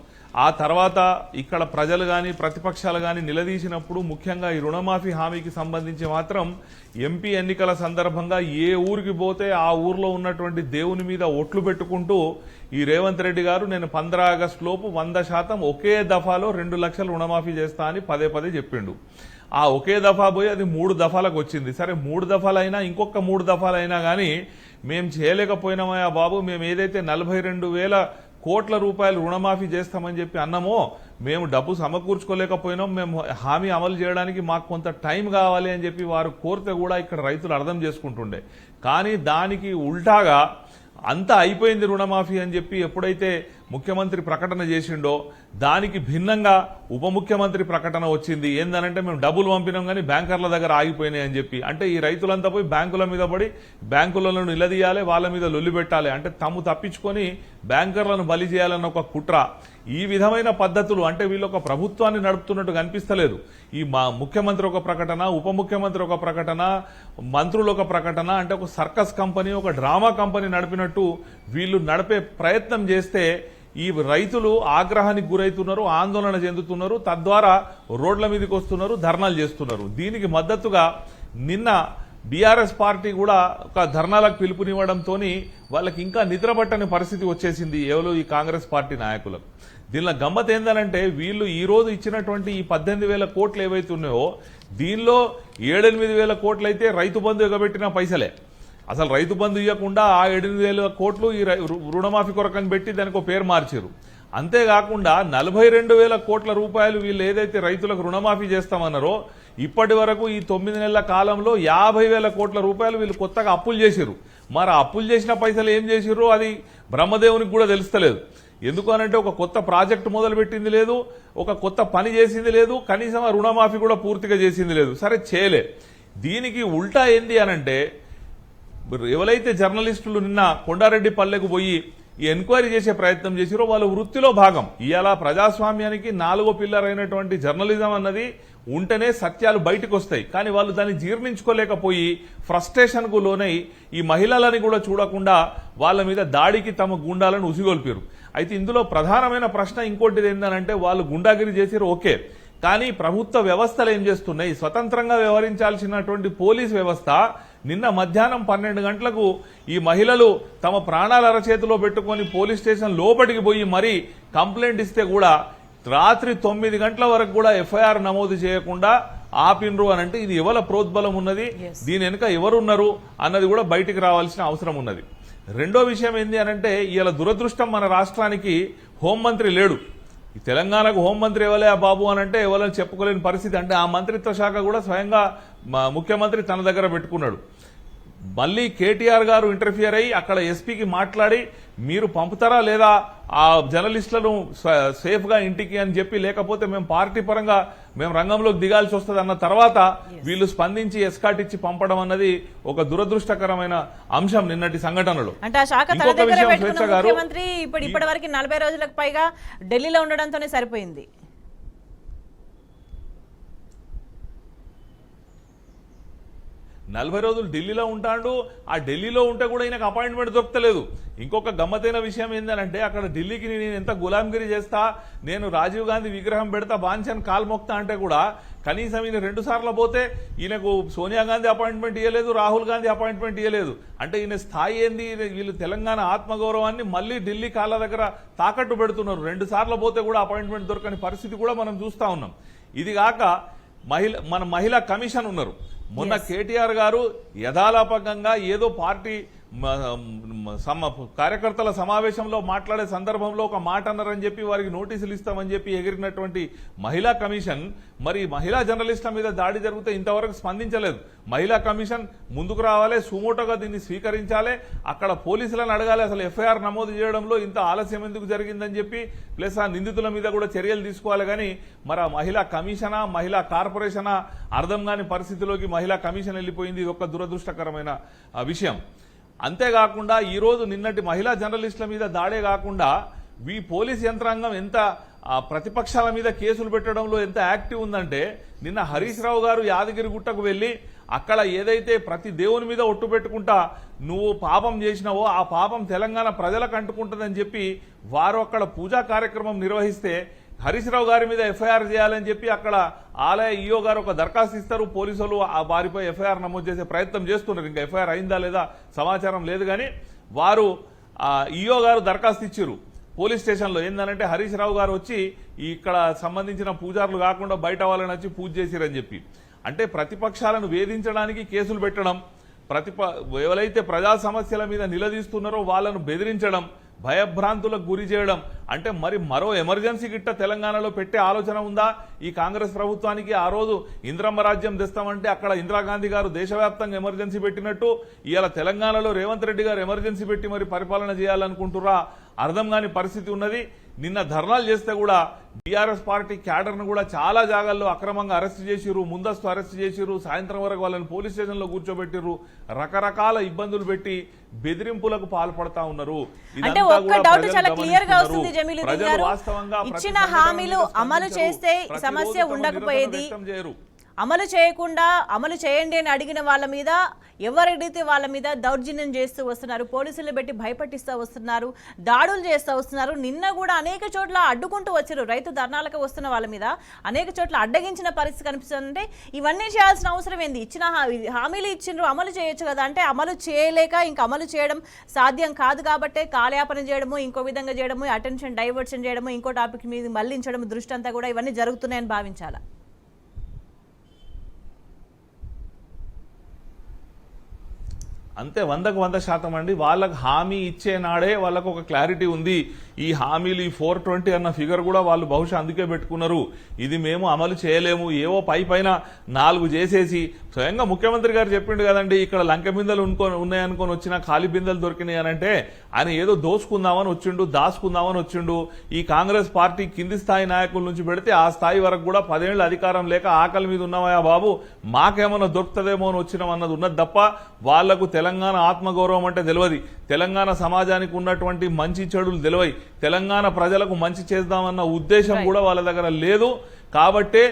ఆ తర్వాత ఇక్కడ ప్రజలు కానీ ప్రతిపక్షాలు కానీ నిలదీసినప్పుడు ముఖ్యంగా ఈ రుణమాఫీ హామీకి సంబంధించి మాత్రం ఎంపీ ఎన్నికల సందర్భంగా ఏ ఊరికి పోతే ఆ ఊర్లో ఉన్నటువంటి దేవుని మీద ఒట్లు పెట్టుకుంటూ ఈ రేవంత్ రెడ్డి గారు నేను 15 ఆగస్టు లోపు 100% ఒకే దఫాలో 2 లక్షలు రుణమాఫీ చేస్తా అని పదే చెప్పిండు. ఆ ఒకే దఫా పోయి అది 3 దఫాలకు వచ్చింది. సరే 3 దఫాలైనా ఇంకొక 3 దఫాలైనా కానీ మేము చేయలేకపోయినామయ్యా బాబు, మేము ఏదైతే 42,000 కోట్ల రూపాయలు రుణమాఫీ చేస్తామని చెప్పి అన్నామో మేము డబ్బు సమకూర్చుకోలేకపోయినాం, మేము హామీ అమలు చేయడానికి మాకు కొంత టైం కావాలి అని చెప్పి వారు కోరితే కూడా ఇక్కడ రైతులు అర్థం చేసుకుంటుండే. కానీ దానికి ఉల్టాగా అంతా అయిపోయింది రుణమాఫీ అని చెప్పి ఎప్పుడైతే ముఖ్యమంత్రి ప్రకటన చేసిండో దానికి భిన్నంగా ఉప ముఖ్యమంత్రి ప్రకటన వచ్చింది. ఏందనంటే మేము డబ్బులు పంపినాం కానీ బ్యాంకర్ల దగ్గర ఆగిపోయినాయి అని చెప్పి. అంటే ఈ రైతులంతా పోయి బ్యాంకుల మీద పడి బ్యాంకులను నిలదీయాలి, వాళ్ళ మీద లొల్లి పెట్టాలి, అంటే తమ్ము తప్పించుకొని బ్యాంకర్లను బలి చేయాలన్న ఒక కుట్ర. ఈ విధమైన పద్ధతులు అంటే వీళ్ళు ఒక ప్రభుత్వాన్ని నడుపుతున్నట్టు కనిపిస్తలేదు. ఈ ముఖ్యమంత్రి ఒక ప్రకటన, ఉప ముఖ్యమంత్రి ఒక ప్రకటన, మంత్రులు ఒక ప్రకటన, అంటే ఒక సర్కస్ కంపెనీ, ఒక డ్రామా కంపెనీ నడిపినట్టు వీళ్ళు నడిపే ప్రయత్నం చేస్తే ఈ రైతులు ఆగ్రహానికి గురవుతున్నారు, ఆందోళన చెందుతున్నారు, తద్వారా రోడ్ల మీదకి వస్తున్నారు, ధర్నాలు చేస్తున్నారు. దీనికి మద్దతుగా నిన్న బీఆర్ఎస్ పార్టీ కూడా ఒక ధర్నాలకు పిలుపునివ్వడంతో వాళ్ళకి ఇంకా నిద్రపట్టని పరిస్థితి వచ్చేసింది ఎవరు ఈ కాంగ్రెస్ పార్టీ నాయకులకు. దీనిలో గమ్మత్ ఏందనంటే వీళ్ళు ఈ రోజు ఇచ్చినటువంటి ఈ 18,000 కోట్లు ఏవైతే ఉన్నాయో దీనిలో 7-8 కోట్లు అయితే రైతు బంధు ఎగబెట్టిన పైసలే. అసలు రైతు బంధు ఇవ్వకుండా ఆ 7,000 కోట్లు ఈ రుణమాఫీ కొరకని పెట్టి దానికి ఒక పేరు మార్చారు. అంతేకాకుండా 42,000 కోట్ల రూపాయలు వీళ్ళు ఏదైతే రైతులకు రుణమాఫీ చేస్తామన్నారో ఇప్పటి వరకు ఈ 9 నెలల కాలంలో 50,000 కోట్ల రూపాయలు వీళ్ళు కొత్తగా అప్పులు చేశారు. మరి అప్పులు చేసిన పైసలు ఏం చేసిర్రు అది బ్రహ్మదేవునికి కూడా తెలుస్తలేదు. ఎందుకు అనంటే ఒక కొత్త ప్రాజెక్టు మొదలు పెట్టింది లేదు, ఒక కొత్త పని చేసింది లేదు, కనీసం ఆ రుణమాఫీ కూడా పూర్తిగా చేసింది లేదు. సరే చేయలే. దీనికి ఉల్టా ఏంది అనంటే ఎవరైతే జర్నలిస్టులు నిన్న కొండారెడ్డి పల్లెకు పోయి ఈ ఎంక్వైరీ చేసే ప్రయత్నం చేసిరో వాళ్ళ వృత్తిలో భాగం. ఇవాళ ప్రజాస్వామ్యానికి 4వ పిల్లర్ అయినటువంటి జర్నలిజం అన్నది ఉంటేనే సత్యాలు బయటకు వస్తాయి. కానీ వాళ్ళు దాన్ని జీర్ణించుకోలేకపోయి ఫ్రస్ట్రేషన్కు లోనై ఈ మహిళలని కూడా చూడకుండా వాళ్ళ మీద దాడికి తమ గుండాలను ఉసిగొల్పారు. అయితే ఇందులో ప్రధానమైన ప్రశ్న ఇంకోటిది ఏంటంటే వాళ్ళు గుండాగిరి చేసిరు ఓకే, కానీ ప్రభుత్వ వ్యవస్థలు ఏం చేస్తున్నాయి? స్వతంత్రంగా వ్యవహరించాల్సినటువంటి పోలీస్ వ్యవస్థ నిన్న మధ్యాహ్నం 12 గంటలకు ఈ మహిళలు తమ ప్రాణాల అరచేతిలో పెట్టుకొని పోలీస్ స్టేషన్ లోపలికి పోయి మరీ కంప్లైంట్ ఇస్తే కూడా రాత్రి 9 గంటల వరకు కూడా ఎఫ్ఐఆర్ నమోదు చేయకుండా ఆపినరు అనంటే ఇది ఎవల ప్రోద్బలం ఉన్నది, దీని వెనుక ఎవరున్నారు అన్నది కూడా బయటికి రావాల్సిన అవసరం ఉన్నది. రెండో విషయం ఏంది అనంటే ఇవాళ దురదృష్టం మన రాష్ట్రానికి హోంమంత్రి లేడు. ఈ తెలంగాణకు హోంమంత్రి ఎవలే బాబు అనంటే ఎవరైనా చెప్పుకోలేని పరిస్థితి. అంటే ఆ మంత్రిత్వ శాఖ కూడా స్వయంగా ముఖ్యమంత్రి తన దగ్గర పెట్టుకున్నాడు. మళ్ళీ కేటీఆర్ గారు ఇంటర్ఫియర్ అయ్యి అక్కడ ఎస్పీకి మాట్లాడి మీరు పంపుతారా లేదా ఆ జర్నలిస్టులను సేఫ్ గా ఇంటికి అని చెప్పి, లేకపోతే మేము పార్టీ పరంగా మేము రంగంలోకి దిగాల్సి వస్తుంది అన్న తర్వాత వీళ్ళు స్పందించి ఎస్కాట్ ఇచ్చి పంపడం అన్నది ఒక దురదృష్టకరమైన అంశం నిన్నటి సంఘటనలో. అంటే ఆ శాఖ తన దగ్గర పెట్టుకున్న ముఖ్యమంత్రి ఇప్పటి వరకు 40 రోజులకు పైగా ఢిల్లీలో ఉండడంతోనే సరిపోయింది. నలభై రోజులు ఢిల్లీలో ఉంటాడు. ఆ ఢిల్లీలో ఉంటే కూడా ఈయనకు అపాయింట్మెంట్ దొరకలేదు. ఇంకొక గమ్మతైన విషయం ఏంటంటే అక్కడ ఢిల్లీకి నేను ఎంత గులాంగిరి చేస్తా, నేను రాజీవ్ గాంధీ విగ్రహం పెడతా, బాన్చన్ కాల్ మొక్తా అంటే కూడా కనీసం ఈయన 2 సార్లు పోతే ఈయనకు సోనియా గాంధీ అపాయింట్మెంట్ ఇవ్వలేదు, రాహుల్ గాంధీ అపాయింట్మెంట్ ఇవ్వలేదు. అంటే ఈయన స్థాయి ఏంది? వీళ్ళు తెలంగాణ ఆత్మగౌరవాన్ని మళ్ళీ ఢిల్లీ కాళ్ళ దగ్గర తాకట్టు పెడుతున్నారు. 2 సార్లు పోతే కూడా అపాయింట్మెంట్ దొరకని పరిస్థితి కూడా మనం చూస్తా ఉన్నాం. ఇది కాక మన మహిళా కమిషన్ ఉన్నారు. మొన్న కేటీఆర్ గారు యథాలాపకంగా ఏదో పార్టీ కార్యకర్తల సమావేశంలో మాట్లాడే సందర్భంలో ఒక మాట అన్నారని చెప్పి వారికి నోటీసులు ఇస్తామని చెప్పి ఎగిరినటువంటి మహిళా కమిషన్ మరి మహిళా జర్నలిస్టుల మీద దాడి జరిగితే ఇంతవరకు స్పందించలేదు. మహిళా కమిషన్ ముందుకు రావాలి, సుమోటోగా దీన్ని స్వీకరించాలి, అక్కడ పోలీసులను అడగాలి అసలు ఎఫ్ఐఆర్ నమోదు చేయడంలో ఇంత ఆలస్యం ఎందుకు జరిగిందని చెప్పి, ప్లస్ ఆ నిందితుల మీద కూడా చర్యలు తీసుకోవాలి. కానీ మరి ఆ మహిళా కమిషనా మహిళా కార్పొరేషనా అర్థం కాని పరిస్థితిలోకి మహిళా కమిషన్ వెళ్ళిపోయింది. ఇది ఒక దురదృష్టకరమైన విషయం. అంతేకాకుండా ఈరోజు నిన్నటి మహిళా జర్నలిస్టుల మీద దాడే కాకుండా ఈ పోలీస్ యంత్రాంగం ఎంత ప్రతిపక్షాల మీద కేసులు పెట్టడంలో ఎంత యాక్టివ్ ఉందంటే, నిన్న హరీష్ రావు గారు యాదగిరి గుట్టకు వెళ్లి అక్కడ ఏదైతే ప్రతి దేవుని మీద ఒట్టు పెట్టుకుంటా నువ్వు పాపం చేసినావో ఆ పాపం తెలంగాణ ప్రజలకు అంటుకుంటుందని చెప్పి వారు అక్కడ పూజా కార్యక్రమం నిర్వహిస్తే హరీష్ రావు గారి మీద ఎఫ్ఐఆర్ చేయాలని చెప్పి అక్కడ ఆలయ ఈఓ గారు ఒక దరఖాస్తు ఇస్తారు. పోలీసులు వారిపై ఎఫ్ఐఆర్ నమోదు చేసే ప్రయత్నం చేస్తున్నారు. ఇంకా ఎఫ్ఐఆర్ అయిందా లేదా సమాచారం లేదు. కానీ వారు ఈఓ గారు దరఖాస్తు ఇచ్చారు పోలీస్ స్టేషన్లో. ఏంటంటే హరీష్ రావు గారు వచ్చి ఇక్కడ సంబంధించిన పూజారులు కాకుండా బయట వాళ్ళని వచ్చి పూజ చేసిరని చెప్పి. అంటే ప్రతిపక్షాలను వేధించడానికి కేసులు పెట్టడం, ఎవరైతే ప్రజా సమస్యల మీద నిలదీస్తున్నారో వాళ్ళను బెదిరించడం, భయభ్రాంతులకు గురి చేయడం. అంటే మరి మరో ఎమర్జెన్సీ గిట్ట తెలంగాణలో పెట్టే ఆలోచన ఉందా ఈ కాంగ్రెస్ ప్రభుత్వానికి? ఆ రోజు ఇంద్రమ్మ రాజ్యం తెస్తామంటే అక్కడ ఇందిరాగాంధీ గారు దేశవ్యాప్తంగా ఎమర్జెన్సీ పెట్టినట్టు ఇవాళ తెలంగాణలో రేవంత్ రెడ్డి గారు ఎమర్జెన్సీ పెట్టి మరి పరిపాలన చేయాలనుకుంటురా? అర్థం కాని పరిస్థితి ఉన్నది. నిన్న ధర్నాలు చేస్తే కూడా బీఆర్ఎస్ పార్టీ క్యాడర్ను కూడా చాలా జాగాల్లో అక్రమంగా అరెస్ట్ చేసిర్రు, ముందస్తు అరెస్ట్ చేసిర్రు, సాయంత్రం వరకు వాళ్ళని పోలీస్ స్టేషన్లో కూర్చోబెట్టిర్రు, రకరకాల ఇబ్బందులు పెట్టి బెదిరింపులకు పాల్పడతా ఉన్నారు. అంటే ఒక్క డౌట్ చాలా క్లియర్ గా వస్తుంది జమీలుద్దీన్ గారు, ఇచ్చిన హామీలు అమలు చేస్తే సమస్య ఉండకపోయేది. అమలు చేయకుండా అమలు చేయండి అని అడిగిన వాళ్ళ మీద ఎవరైతే వాళ్ళ మీద దౌర్జన్యం చేస్తూ వస్తున్నారు, పోలీసులు పెట్టి భయపట్టిస్తూ వస్తున్నారు, దాడులు చేస్తూ వస్తున్నారు. నిన్న కూడా అనేక చోట్ల అడ్డుకుంటూ వచ్చారు. రైతు ధర్నాలకు వస్తున్న వాళ్ళ మీద అనేక చోట్ల అడ్డగించిన పరిస్థితి కనిపిస్తుందంటే ఇవన్నీ చేయాల్సిన అవసరం ఏంది? ఇచ్చిన హామీలు ఇచ్చిండ్రు, అమలు చేయొచ్చు కదా. అంటే అమలు చేయలేక ఇంకా అమలు చేయడం సాధ్యం కాదు కాబట్టే కాలయాపన చేయడము, ఇంకో విధంగా చేయడము, అటెన్షన్ డైవర్షన్ చేయడము, ఇంకో టాపిక్ మీద మళ్లించడం, దృష్టి అంతా కూడా ఇవన్నీ జరుగుతున్నాయని భావించాలా? అంతే, 100% అండి. వాళ్ళకు హామీ ఇచ్చే నాడే వాళ్ళకు ఒక క్లారిటీ ఉంది. ఈ హామీలు ఈ 420 అన్న ఫిగర్ కూడా వాళ్ళు బహుశా అందుకే పెట్టుకున్నారు. ఇది మేము అమలు చేయలేము, ఏవో పైన 4 చేసేసి. స్వయంగా ముఖ్యమంత్రి గారు చెప్పిండు కదండి, ఇక్కడ లంక బిందెలు ఉన్నాయనుకొని వచ్చినా ఖాళీ బిందెలు దొరికినాయి అని. అంటే ఆయన ఏదో దోసుకుందామని వచ్చిండు, దాచుకుందామని వచ్చిండు. ఈ కాంగ్రెస్ పార్టీ కింది స్థాయి నాయకుల నుంచి పెడితే ఆ స్థాయి వరకు కూడా 10 ఏళ్ళు అధికారం లేక ఆకలి మీద ఉన్నామయ్యా బాబు, మాకేమన్నా దొరుకుతుందేమో అని వచ్చినాం అన్నది ఉన్నది తప్ప వాళ్లకు తెలంగాణ ఆత్మగౌరవం అంటే తెలియదు, తెలంగాణ సమాజానికి ఉన్నటువంటి మంచి చెడులు తెలియదు, తెలంగాణ ప్రజలకు మంచి చేద్దామన్న ఉద్దేశం కూడా వాళ్ళ దగ్గర లేదు. కాబట్టే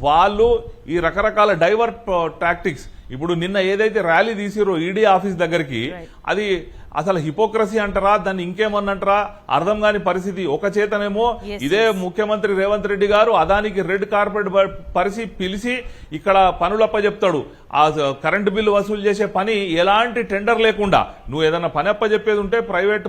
వాళ్ళు ఈ రకరకాల డైవర్ట్ టాక్టిక్స్, ఇప్పుడు నిన్న ఏదైతే ర్యాలీ తీసిరో ఈడీ ఆఫీస్ దగ్గరికి, అది అసలు హిపోక్రసీ అంటారా, దాన్ని ఇంకేమన్నంటారా అర్థం కాని పరిస్థితి. ఒక చేతనేమో ఇదే ముఖ్యమంత్రి రేవంత్ రెడ్డి గారు అదానికి రెడ్ కార్పెట్ పరిచి పిలిచి ఇక్కడ పనులప్ప చెప్తాడు. ఆ కరెంటు బిల్లు వసూలు చేసే పని ఎలాంటి టెండర్ లేకుండా, నువ్వు ఏదైనా పని అప్ప చెప్పేది ఉంటే ప్రైవేట్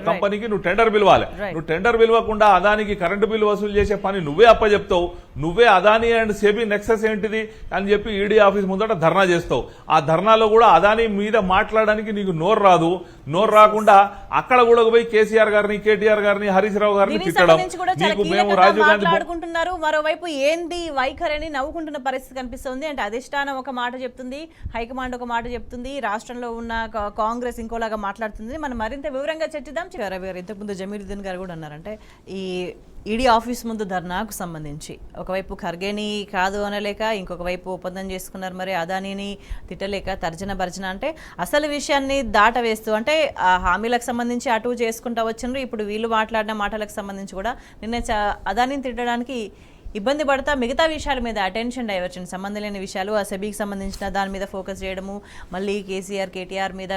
కంపెనీకి నువ్వు టెండర్ పిలవాలి. నువ్వు టెండర్ పిలవకుండా అదానికి కరెంటు బిల్లు వసూలు చేసే పని నువ్వే అప్ప చెప్తావు. నువ్వే అదాని అండ్ సెబీ నెక్సెస్ ఏంటిది అని చెప్పి ఈడీ ఆఫీస్ ముందట ధర్నా చేస్తావు. చేస్తావు. ఆ ధర్నాలో కూడా అదాని మీద మాట్లాడడానికి నీకు నోరు రాదు. నోరు రాకుండా అక్కడ కూడా పోయి కేసీఆర్ గారిని, కేటీఆర్ గారిని, హరీష్ రావు గారిని తిట్టడం. నీకు మేము రాజీవ్ గాంధీ మాట్లాడుకుంటున్నారు, మరోవైపు ఏంది వైఖరిని నవ్వుకుంటున్న పరిస్థితి కనిపిస్తుంది. అంటే అధిష్టానం ఒక మాట చెప్తుంది, హైకమాండ్ ఒక మాట చెప్తుంది, రాష్ట్రంలో ఉన్న కాంగ్రెస్ ఇంకోలాగా మాట్లాడుతుంది. మనం మరింత వివరంగా చర్చిద్దాం. రవి గారు, ఇంతకుముందు జమీరుద్దీన్ గారు కూడా అన్నారంటే ఈ ఈడీ ఆఫీస్ ముందు ధర్నాకు సంబంధించి ఒకవైపు ఖర్గేని కాదు అనలేక, ఇంకొక వైపు ఒప్పందం చేసుకున్నారు, మరి అదానీని తిట్టలేక తర్జన భర్జన. అంటే అసలు విషయాన్ని దాటవేస్తూ, అంటే ఆ హామీలకు సంబంధించి అటు చేసుకుంటూ వచ్చిండ్రు, ఇప్పుడు వీళ్ళు మాట్లాడిన మాటలకు సంబంధించి కూడా నిన్న అదానీని తిట్టడానికి ఇబ్బంది పడతా మిగతా విషయాల మీద అటెన్షన్ డైవర్షన్, సంబంధం లేని విషయాలు, ఆ సెబీకి సంబంధించిన దాని మీద ఫోకస్ చేయడము, మళ్ళీ కేసీఆర్ కేటీఆర్ మీద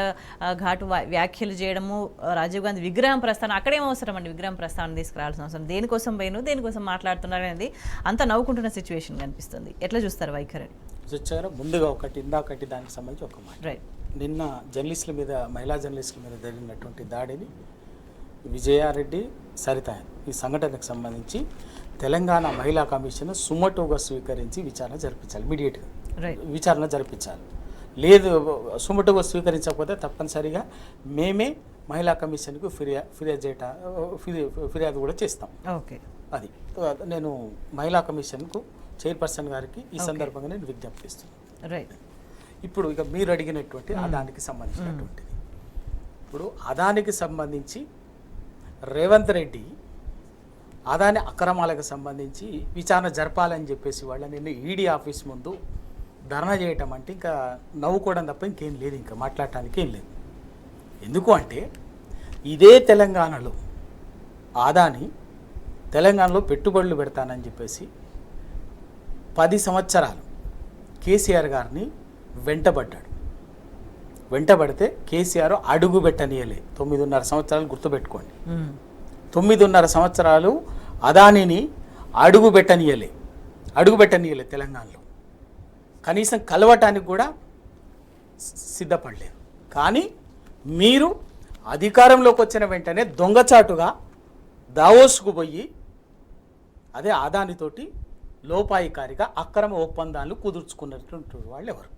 ఘాటు వ్యాఖ్యలు చేయడము, రాజీవ్ గాంధీ విగ్రహం ప్రస్థానం, అక్కడేం అవసరం అండి విగ్రహం ప్రస్థానం తీసుకురావాల్సిన అవసరం, దేనికోసం పోయిను, దేనికోసం మాట్లాడుతున్నారు అనేది అంత నవ్వుకుంటున్న సిచ్యువేషన్ కనిపిస్తుంది. ఎట్లా చూస్తారు వైఖరి? చూచారా, ముందుగా ఇందాకటి దానికి సంబంధించి ఒక మాట. రైట్. నిన్న జర్నలిస్టుల మీద, మహిళా జర్నలిస్టుల మీద జరిగినటువంటి దాడిని విజయారెడ్డి, సరిత ఈ సంఘటనకు సంబంధించి తెలంగాణ మహిళా కమిషన్ సుమోటోగా స్వీకరించి విచారణ జరిపించాలి, ఇమీడియట్గా విచారణ జరిపించాలి. లేదు సుమోటోగా స్వీకరించకపోతే తప్పనిసరిగా మేమే మహిళా కమిషన్కు ఫిర్యాదు కూడా చేస్తాం. ఓకే, అది నేను మహిళా కమిషన్కు చైర్పర్సన్ గారికి ఈ సందర్భంగా నేను విజ్ఞప్తి చేస్తున్నాను. రైట్. ఇప్పుడు ఇక మీరు అడిగినటువంటి అదానికి సంబంధించినటువంటిది, ఇప్పుడు అదానికి సంబంధించి రేవంత్ రెడ్డి అదాని అక్రమాలకు సంబంధించి విచారణ జరపాలని చెప్పేసి వాళ్ళ నిన్న ఈడీ ఆఫీస్ ముందు ధర్నా చేయటం అంటే ఇంకా నవ్వుకోవడం తప్ప ఇంకేం లేదు, ఇంకా మాట్లాడటానికి ఏం లేదు. ఎందుకు అంటే ఇదే తెలంగాణలో అదాని తెలంగాణలో పెట్టుబడులు పెడతానని చెప్పేసి 10 సంవత్సరాలు కేసీఆర్ గారిని వెంటబడితే కేసీఆర్ అడుగు పెట్టనీయలే. 9.5 సంవత్సరాలు గుర్తుపెట్టుకోండి, 9.5 సంవత్సరాలు అదానిని అడుగు పెట్టనీయలే తెలంగాణలో, కనీసం కలవటానికి కూడా సిద్ధపడలేదు. కానీ మీరు అధికారంలోకి వచ్చిన వెంటనే దొంగచాటుగా దావోస్కు పోయి అదే అదానితోటి లోపాయికారిగా అక్రమ ఒప్పందాలు కుదుర్చుకున్నటువంటి వాళ్ళు ఎవరు?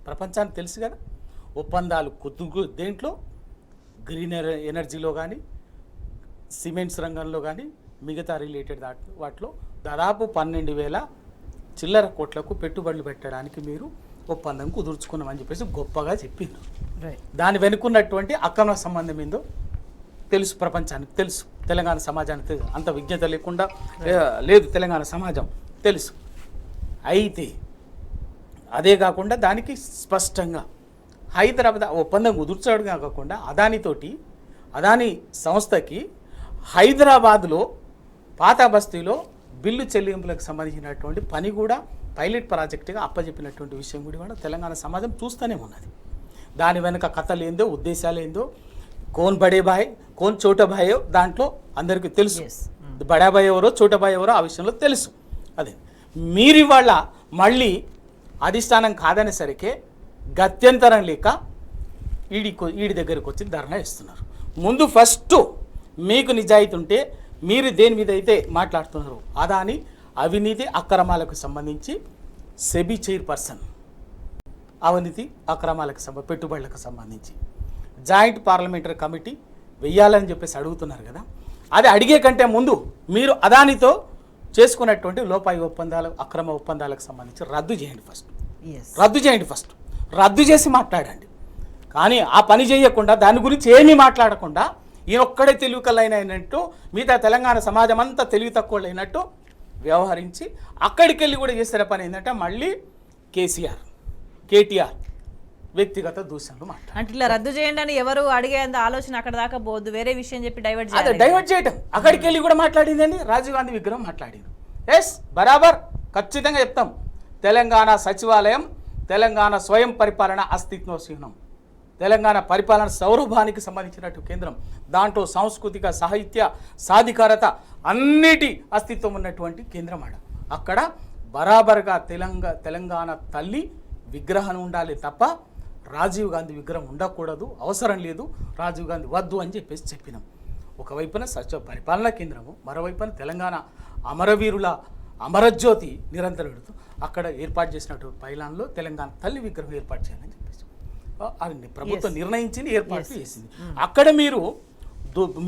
ప్రపంచానికి తెలుసు కదా. ఒప్పందాలు దేంట్లో గ్రీన్ ఎనర్జీలో కానీ, సిమెంట్స్ రంగంలో కానీ, మిగతా రిలేటెడ్ వాటిలో దాదాపు 12,000 చిల్లర కోట్లకు పెట్టుబడులు పెట్టడానికి మీరు ఒప్పందం కుదుర్చుకున్నామని చెప్పేసి గొప్పగా చెప్పింది. దాని వెనుకున్నటువంటి అక్రమ సంబంధం ఏందో తెలుసు, ప్రపంచానికి తెలుసు, తెలంగాణ సమాజానికి తెలుసు. అంత విజ్ఞత లేకుండా లేదు తెలంగాణ సమాజం, తెలుసు. అయితే అదే కాకుండా దానికి స్పష్టంగా హైదరాబాద్ ఒప్పందం కుదుర్చాడు కాకుండా అదాని సంస్థకి హైదరాబాద్లో పాత బస్తీలో బిల్లు చెల్లింపులకు సంబంధించినటువంటి పని కూడా పైలట్ ప్రాజెక్టుగా అప్పచెప్పినటువంటి విషయం కూడా తెలంగాణ సమాజం చూస్తూనే ఉన్నది. దాని వెనుక కథలు ఏందో, ఉద్దేశాలు ఏందో, కోన్ బడే బాయ్, కోన్ చోటా బాయో దాంట్లో అందరికీ తెలుసు. బడా బాయ్ ఎవరో, చోటా బాయ్ ఎవరో ఆ విషయంలో తెలుసు. అదే మీరు ఇవాళ మళ్ళీ అధిష్టానం కాదనేసరికి గత్యంతరం లేక ఈడి దగ్గరికి వచ్చి ధర్నా ఇస్తున్నారు. ముందు ఫస్ట్ మీకు నిజాయితీ ఉంటే మీరు దేని మీద అయితే మాట్లాడుతున్నారు, అదాని అవినీతి అక్రమాలకు సంబంధించి సెబీ చైర్పర్సన్ అవినీతి అక్రమాలకు పెట్టుబడులకు సంబంధించి జాయింట్ పార్లమెంటరీ కమిటీ వెయ్యాలని చెప్పేసి అడుగుతున్నారు కదా. అది అడిగే కంటే ముందు మీరు అదానితో చేసుకున్నటువంటి లోపాయి ఒప్పందాలు, అక్రమ ఒప్పందాలకు సంబంధించి రద్దు చేయండి ఫస్ట్. రద్దు చేసి మాట్లాడండి. కానీ ఆ పని చేయకుండా, దాని గురించి ఏమీ మాట్లాడకుండా ఈయనొక్కడే తెలివికలైనట్టు మిగతా తెలంగాణ సమాజం అంతా తెలివి తక్కువలైనట్టు వ్యవహరించి అక్కడికి వెళ్ళి కూడా చేసిన పని ఏంటంటే మళ్ళీ కేటీఆర్ వ్యక్తిగత దూషణలు మాట్లాడారు. అంటే ఇలా రద్దు చేయండి అని ఎవరు అడిగేంత ఆలోచన అక్కడ దాకా పోద్దు, వేరే విషయం చెప్పి డైవర్ట్ చేయడం. అక్కడికి వెళ్ళి కూడా మాట్లాడిందండి, రాజీవ్ గాంధీ విగ్రహం మాట్లాడింది. ఎస్, బరాబర్, ఖచ్చితంగా చెప్తాం. తెలంగాణ సచివాలయం, తెలంగాణ స్వయం పరిపాలన అస్తిత్వ చిహ్నం, తెలంగాణ పరిపాలన సౌరభానికి సంబంధించినట్టు కేంద్రం, దాంట్లో సాంస్కృతిక, సాహిత్య, సాధికారత అన్నిటి అస్తిత్వం ఉన్నటువంటి కేంద్రం అక్కడ బరాబర్గా తెలంగాణ తల్లి విగ్రహం ఉండాలి తప్ప రాజీవ్ గాంధీ విగ్రహం ఉండకూడదు, అవసరం లేదు, రాజీవ్ గాంధీ వద్దు అని చెప్పేసి చెప్పినాం. ఒకవైపున పరిపాలనా కేంద్రము, మరోవైపున తెలంగాణ అమరవీరుల అమరజ్యోతి నిరంతరం పెడుతూ అక్కడ ఏర్పాటు చేసినటువంటి పైలాన్లో తెలంగాణ తల్లి విగ్రహం ఏర్పాటు చేయాలని చెప్పేసి అది ప్రభుత్వం నిర్ణయించింది, ఏర్పాటు చేసింది. అక్కడ మీరు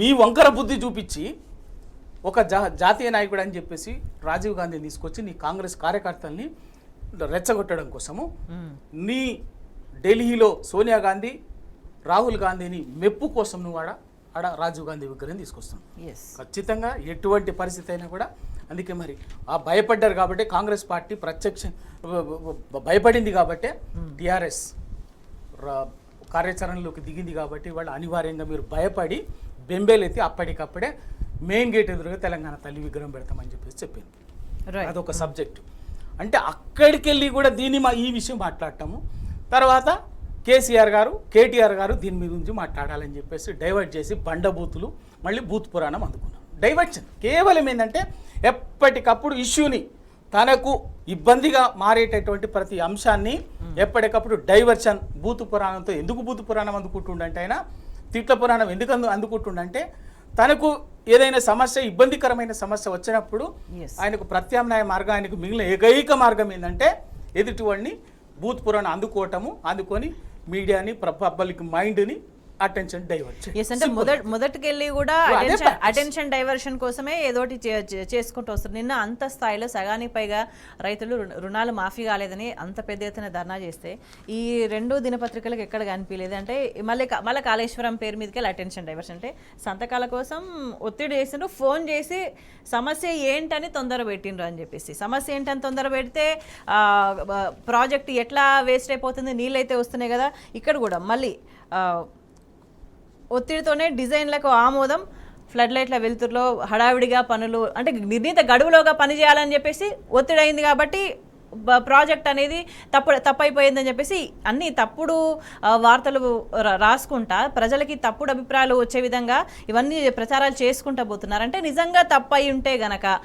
మీ వంకర బుద్ధి చూపించి ఒక జాతీయ నాయకుడు అని చెప్పేసి రాజీవ్ గాంధీని తీసుకొచ్చి నీ కాంగ్రెస్ కార్యకర్తల్ని రెచ్చగొట్టడం కోసము నీ ఢిల్లీలో సోనియా గాంధీ రాహుల్ గాంధీని మెప్పు కోసం నువ్వు ఆడ రాజీవ్ గాంధీ విగ్రహం తీసుకొస్తున్నావు. ఖచ్చితంగా ఎటువంటి పరిస్థితి అయినా కూడా అందుకే మరి భయపడ్డారు కాబట్టి కాంగ్రెస్ పార్టీ భయపడింది కాబట్టి టిఆర్ఎస్ కార్యాచరణలోకి దిగింది కాబట్టి వాళ్ళు అనివార్యంగా మీరు భయపడి బెంబేలెత్తి అప్పటికప్పుడే మెయిన్ గేట్ ఎదురుగా తెలంగాణ తల్లి విగ్రహం పెడతామని చెప్పేసి చెప్పింది. అదొక సబ్జెక్టు. అంటే అక్కడికి వెళ్ళి కూడా ఈ విషయం మాట్లాడటము, తర్వాత కేసీఆర్ గారు కేటీఆర్ గారు దీని మీద నుంచి మాట్లాడాలని చెప్పేసి డైవర్ట్ చేసి బండబూతులు మళ్ళీ బూత్ పురాణం అందుకున్నారు. డైవర్షన్ కేవలం ఏంటంటే ఎప్పటికప్పుడు ఇష్యూని తనకు ఇబ్బందిగా మారేటటువంటి ప్రతి అంశాన్ని ఎప్పటికప్పుడు డైవర్షన్ బూత్ పురాణంతో. ఎందుకు బూత్ పురాణం అందుకుంటుండంటే ఆయన తిట్ల పురాణం ఎందుకు అందుకుంటుండంటే తనకు ఏదైనా సమస్య ఇబ్బందికరమైన సమస్య వచ్చినప్పుడు ఆయనకు ప్రత్యామ్నాయ మార్గం, ఆయనకు మిగిలిన ఏకైక మార్గం ఏంటంటే ఎదుటివాడిని బూత్ పురాణం అందుకోవటము, అందుకొని మీడియాని పబ్లిక్ మైండ్ని అటెన్షన్ డైవర్ట్. అంటే మొదటికెళ్ళి కూడా అటెన్షన్ డైవర్షన్ కోసమే ఏదోటి చేసుకుంటూ వస్తారు. నిన్న అంత స్థాయిలో సగానికి పైగా రైతులు రుణాలు మాఫీ కాలేదని అంత పెద్ద ఎత్తున ధర్నా చేస్తే ఈ 2 దినపత్రికలకు ఎక్కడ కనిపించలేదు. అంటే మళ్ళీ కాళేశ్వరం పేరు మీదకి వెళ్ళి అటెన్షన్ డైవర్షన్. అంటే సంతకాల కోసం ఒత్తిడి చేసిండ్రు, ఫోన్ చేసి సమస్య ఏంటని తొందర పెట్టిండ్రు అని చెప్పేసి. సమస్య ఏంటని తొందర పెడితే ప్రాజెక్ట్ ఎట్లా వేస్ట్ అయిపోతుంది, నీళ్ళు అయితే వస్తున్నాయి కదా. ఇక్కడ కూడా మళ్ళీ ఒత్తిడితోనే డిజైన్లకు ఆమోదం, ఫ్లడ్ లైట్ల వెలుతురులో హడావిడిగా పనులు, అంటే నిర్ణీత గడువులోగా పని చేయాలని చెప్పేసి ఒత్తిడి అయింది కాబట్టి ప్రాజెక్ట్ అనేది తప్పైపోయిందని చెప్పేసి అన్ని తప్పుడు వార్తలు రాసుకుంటా ప్రజలకి తప్పుడు అభిప్రాయాలు వచ్చే విధంగా ఇవన్నీ ప్రచారాలు చేసుకుంటా పోతున్నారు. అంటే నిజంగా తప్పయి ఉంటే గనక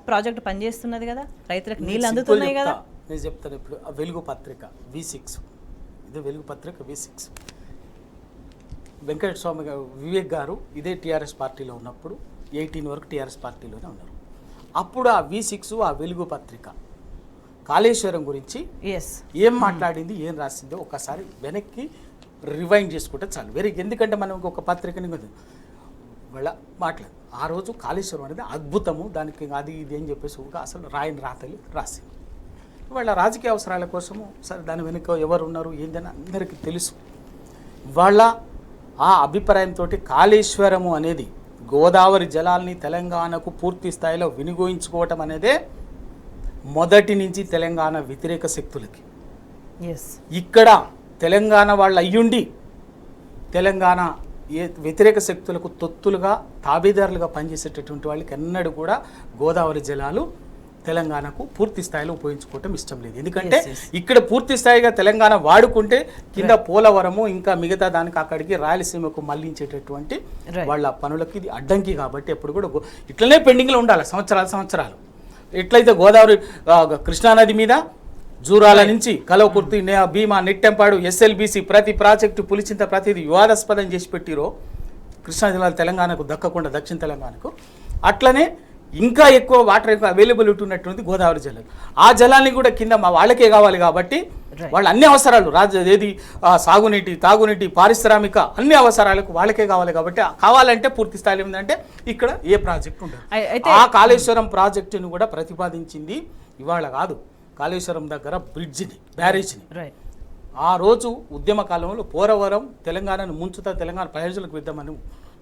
ప్రాజెక్ట్ పనిచేస్తున్నది కదా, రైతులకు నీళ్ళు అందుతున్నాయి కదా. నేను చెప్తాను ఇప్పుడు వెలుగు పత్రిక V6, ఇది వెలుగు పత్రిక V6. వెంకటస్వామి గారు వివేక్ గారు ఇదే టీఆర్ఎస్ పార్టీలో ఉన్నప్పుడు 18 వరకు టీఆర్ఎస్ పార్టీలోనే ఉన్నారు. అప్పుడు ఆ V6 ఆ వెలుగు పత్రిక కాళేశ్వరం గురించి ఏం మాట్లాడింది, ఏం రాసిందో ఒకసారి వెనక్కి రివైండ్ చేసుకుంటే చాలు. ఎందుకంటే మనం ఒక పత్రికని వాళ్ళ మాట్లాడు ఆ రోజు కాళేశ్వరం అనేది అద్భుతము, దానికి అది ఇది అని చెప్పేసి అసలు రాయని రాతలు రాసింది. వాళ్ళ రాజకీయ అవసరాల కోసము సరే దాని వెనుక ఎవరు ఉన్నారు ఏందని అందరికీ తెలుసు. వాళ్ళ ఆ అభిప్రాయంతో కాళేశ్వరము అనేది గోదావరి జలాల్ని తెలంగాణకు పూర్తి స్థాయిలో వినియోగించుకోవటం అనేదే మొదటి నుంచి తెలంగాణ వ్యతిరేక శక్తులకి. ఇక్కడ తెలంగాణ వాళ్ళు అయ్యుండి తెలంగాణ వ్యతిరేక శక్తులకు తొత్తులుగా తాబేదారులుగా పనిచేసేటటువంటి వాళ్ళకి ఎన్నడూ కూడా గోదావరి జలాలు తెలంగాణకు పూర్తి స్థాయిలో ఉపయోగించుకోవటం ఇష్టం లేదు. ఎందుకంటే ఇక్కడ పూర్తి స్థాయిగా తెలంగాణ వాడుకుంటే కింద పోలవరము ఇంకా మిగతా దానికి అక్కడికి రాయలసీమకు మళ్లించేటటువంటి వాళ్ళ పనులకు ఇది అడ్డంకి. కాబట్టి ఎప్పుడు కూడా ఇట్లనే పెండింగ్లో ఉండాలి సంవత్సరాలు. ఎట్లయితే గోదావరి కృష్ణానది మీద జూరాల నుంచి కలవకుర్తి, భీమా, నెట్టెంపాడు, SLBC ప్రతి ప్రాజెక్టు పులిచింత ప్రతిది వివాదాస్పదం చేసి పెట్టిరో కృష్ణా జిల్లాలో తెలంగాణకు దక్కకుండా దక్షిణ తెలంగాణకు, అట్లనే ఇంకా ఎక్కువ వాటర్ అవైలబిలిటీ ఉన్నటువంటి గోదావరి జలం. ఆ జలాన్ని కూడా కింద మా వాళ్ళకే కావాలి కాబట్టి వాళ్ళు అన్ని అవసరాలు సాగునీటి, తాగునీటి, పారిశ్రామిక అన్ని అవసరాలకు వాళ్ళకే కావాలి కాబట్టి కావాలంటే పూర్తి స్థాయిలో ఏంటంటే ఇక్కడ ఏ ప్రాజెక్ట్ ఉండదు. ఆ కాళేశ్వరం ప్రాజెక్టును కూడా ప్రతిపాదించింది ఇవాళ కాదు, కాళేశ్వరం దగ్గర బ్రిడ్జిని, బ్యారేజ్ని. ఆ రోజు ఉద్యమ కాలంలో పోలవరం తెలంగాణను ముంచుతా తెలంగాణ ప్రయోజనాలకు విద్దామని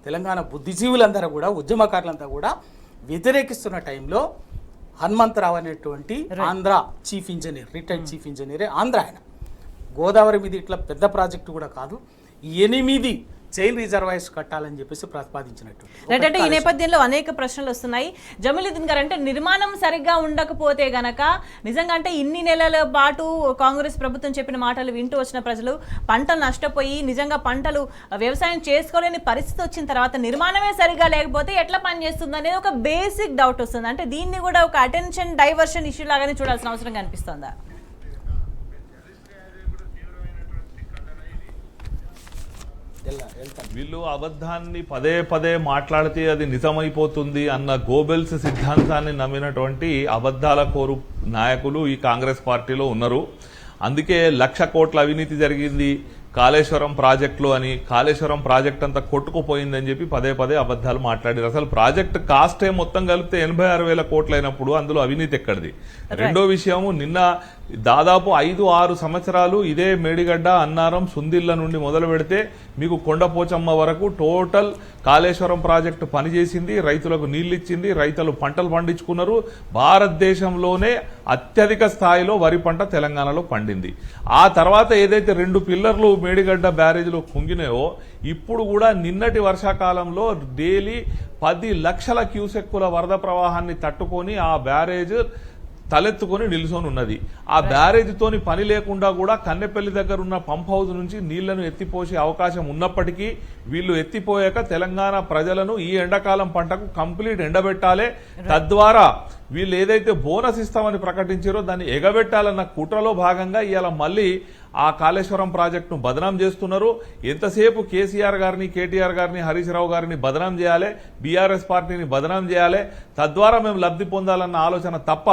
తెలంగాణ బుద్ధిజీవులందరూ కూడా ఉద్యమకారులంతా కూడా వ్యతిరేకిస్తున్న టైంలో హనుమంతరావు అనేటువంటి Andhra chief engineer, retired chief ఇంజనీరే ఆంధ్ర, ఆయన గోదావరి మీద ఇట్లా పెద్ద ప్రాజెక్టు కూడా కాదు 8 చైల్డ్ రిజర్వాయర్స్ కట్టాలని చెప్పేసి ప్రతిపాదించినట్టు. అంటే ఈ నేపథ్యంలో అనేక ప్రశ్నలు వస్తున్నాయి. జమీలుద్దీన్ గారు, అంటే నిర్మాణం సరిగ్గా ఉండకపోతే గనక నిజంగా అంటే ఇన్ని నెలల పాటు కాంగ్రెస్ ప్రభుత్వం చెప్పిన మాటలు వింటూ వచ్చిన ప్రజలు పంటలు నష్టపోయి నిజంగా పంటలు వ్యవసాయం చేసుకోలేని పరిస్థితి వచ్చిన తర్వాత నిర్మాణమే సరిగ్గా లేకపోతే ఎట్లా పనిచేస్తుంది అనేది ఒక బేసిక్ డౌట్ వస్తుంది. అంటే దీన్ని కూడా ఒక అటెన్షన్ డైవర్షన్ ఇష్యూ లాగానే చూడాల్సిన అవసరం కనిపిస్తుందా? వీళ్ళు అబద్ధాన్ని పదే పదే మాట్లాడితే అది నిజమైపోతుంది అన్న గోబెల్స్ సిద్ధాంతాన్ని నమ్మినటువంటి అబద్ధాల కోరు నాయకులు ఈ కాంగ్రెస్ పార్టీలో ఉన్నారు. అందుకే 1,00,000 కోట్ల అవినీతి జరిగింది కాళేశ్వరం ప్రాజెక్టులో అని, కాళేశ్వరం ప్రాజెక్ట్ అంతా కొట్టుకుపోయిందని చెప్పి పదే పదే అబద్ధాలు మాట్లాడారు. అసలు ప్రాజెక్ట్ కాస్టే మొత్తం కలిపితే 86,000 కోట్లు అయినప్పుడు అందులో అవినీతి ఎక్కడిది? రెండో విషయము, నిన్న దాదాపు 5-6 సంవత్సరాలు ఇదే మేడిగడ్డ, అన్నారం, సుందిళ్ల నుండి మొదలు పెడితే మీకు కొండపోచమ్మ వరకు టోటల్ కాళేశ్వరం ప్రాజెక్టు పనిచేసింది, రైతులకు నీళ్లు ఇచ్చింది, రైతులు పంటలు పండించుకున్నారు. భారతదేశంలోనే అత్యధిక స్థాయిలో వరి పంట తెలంగాణలో పండింది. ఆ తర్వాత ఏదైతే 2 పిల్లర్లు మేడిగడ్డ బ్యారేజ్లో కుంగినాయో, ఇప్పుడు కూడా నిన్నటి వర్షాకాలంలో డైలీ 10 లక్షల క్యూసెక్కుల వరద ప్రవాహాన్ని తట్టుకొని ఆ బ్యారేజ్ తలెత్తుకొని నిలుసొని ఉన్నది. ఆ బ్యారేజ్ తోని పని లేకుండా కూడా కన్నెపల్లి దగ్గర ఉన్న పంప్ హౌస్ నుంచి నీళ్లను ఎత్తిపోసే అవకాశం ఉన్నప్పటికీ వీళ్ళు ఎత్తిపోయాక తెలంగాణ ప్రజలను ఈ ఎండాకాలం పంటకు కంప్లీట్ ఎండబెట్టాలి. తద్వారా వీళ్ళు ఏదైతే బోనస్ ఇస్తామని ప్రకటించారో దాన్ని ఎగబెట్టాలన్న కుట్రలో భాగంగా ఇవాళ మళ్ళీ ఆ కాళేశ్వరం ప్రాజెక్టును బదనాం చేస్తున్నారు. ఎంతసేపు కేసీఆర్ గారిని, కేటీఆర్ గారిని, హరీష్ రావు గారిని బదనాం చేయాలి, బీఆర్ఎస్ పార్టీని బదనాం చేయాలి, తద్వారా మేము లబ్ధి పొందాలన్న ఆలోచన తప్ప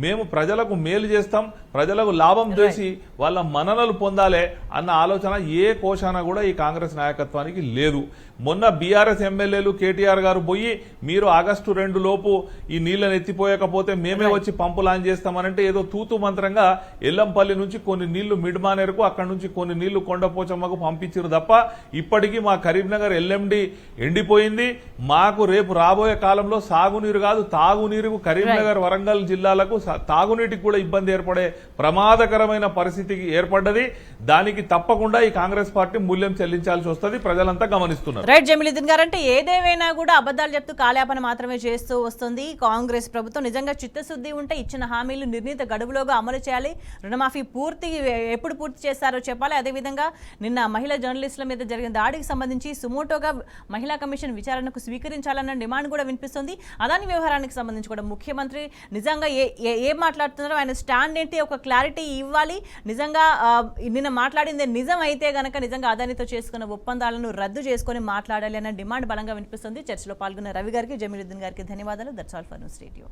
మేము ప్రజలకు మేలు చేస్తాం, ప్రజలకు లాభం చేసి వాళ్ళ మన్ననలు పొందాలి అన్న ఆలోచన ఏ కోశాన కూడా ఈ కాంగ్రెస్ నాయకత్వానికి లేదు. మొన్న బీఆర్ఎస్ ఎమ్మెల్యేలు కేటీఆర్ గారు పోయి మీరు ఆగస్టు 2 లోపు ఈ నీళ్లను ఎత్తిపోయకపోతే మేమే వచ్చి పంపు లాంచ్ చేస్తామనంటే ఏదో తూతు మంత్రంగా ఎల్లంపల్లి నుంచి కొన్ని నీళ్లు మిడ్మానేరుకు, అక్కడి నుంచి కొన్ని నీళ్లు కొండపోచమ్మకు పంపించారు తప్ప ఇప్పటికీ మా కరీంనగర్ ఎల్ఎండి ఎండిపోయింది. మాకు రేపు రాబోయే కాలంలో సాగునీరు కాదు తాగునీరు, కరీంనగర్ వరంగల్ జిల్లాలకు తాగునీటికి కూడా ఇబ్బంది ఏర్పడే ప్రమాదకరమైన పరిస్థితికి ఏర్పడ్డది. దానికి తప్పకుండా ఈ కాంగ్రెస్ పార్టీ మూల్యం చెల్లించాల్సి వస్తుంది, ప్రజలంతా గమనిస్తున్నారు. రైట్ జమీలుద్దీన్ గారు, అంటే ఏదేమైనా కూడా అబద్ధాలు చెప్తూ కాలయాపన మాత్రమే చేస్తూ వస్తుంది కాంగ్రెస్ ప్రభుత్వం. నిజంగా చిత్తశుద్ధి ఉంటే ఇచ్చిన హామీలు నిర్ణీత గడువులోగా అమలు చేయాలి, రుణమాఫీ ఎప్పుడు పూర్తి చేస్తారో చెప్పాలి. అదేవిధంగా నిన్న మహిళా జర్నలిస్టుల మీద జరిగిన దాడికి సంబంధించి సుమోటోగా మహిళా కమిషన్ విచారణకు స్వీకరించాలన్న డిమాండ్ కూడా వినిపిస్తుంది. అదాని వ్యవహారానికి సంబంధించి కూడా ముఖ్యమంత్రి నిజంగా ఏం మాట్లాడుతున్నారో ఆయన స్టాండ్ ఏంటి ఒక క్లారిటీ ఇవ్వాలి. నిజంగా నిన్న మాట్లాడింది నిజం అయితే గనక నిజంగా అదానితో చేసుకున్న ఒప్పందాలను రద్దు చేసుకొని మాట్లాడాలి అన్న డిమాండ్ బలంగా వినిపిస్తుంది. చర్చలో పాల్గొన్న రవి గారికి, జమీలుద్దీన్ గారికి ధన్యవాదాలు. That's all for news radio.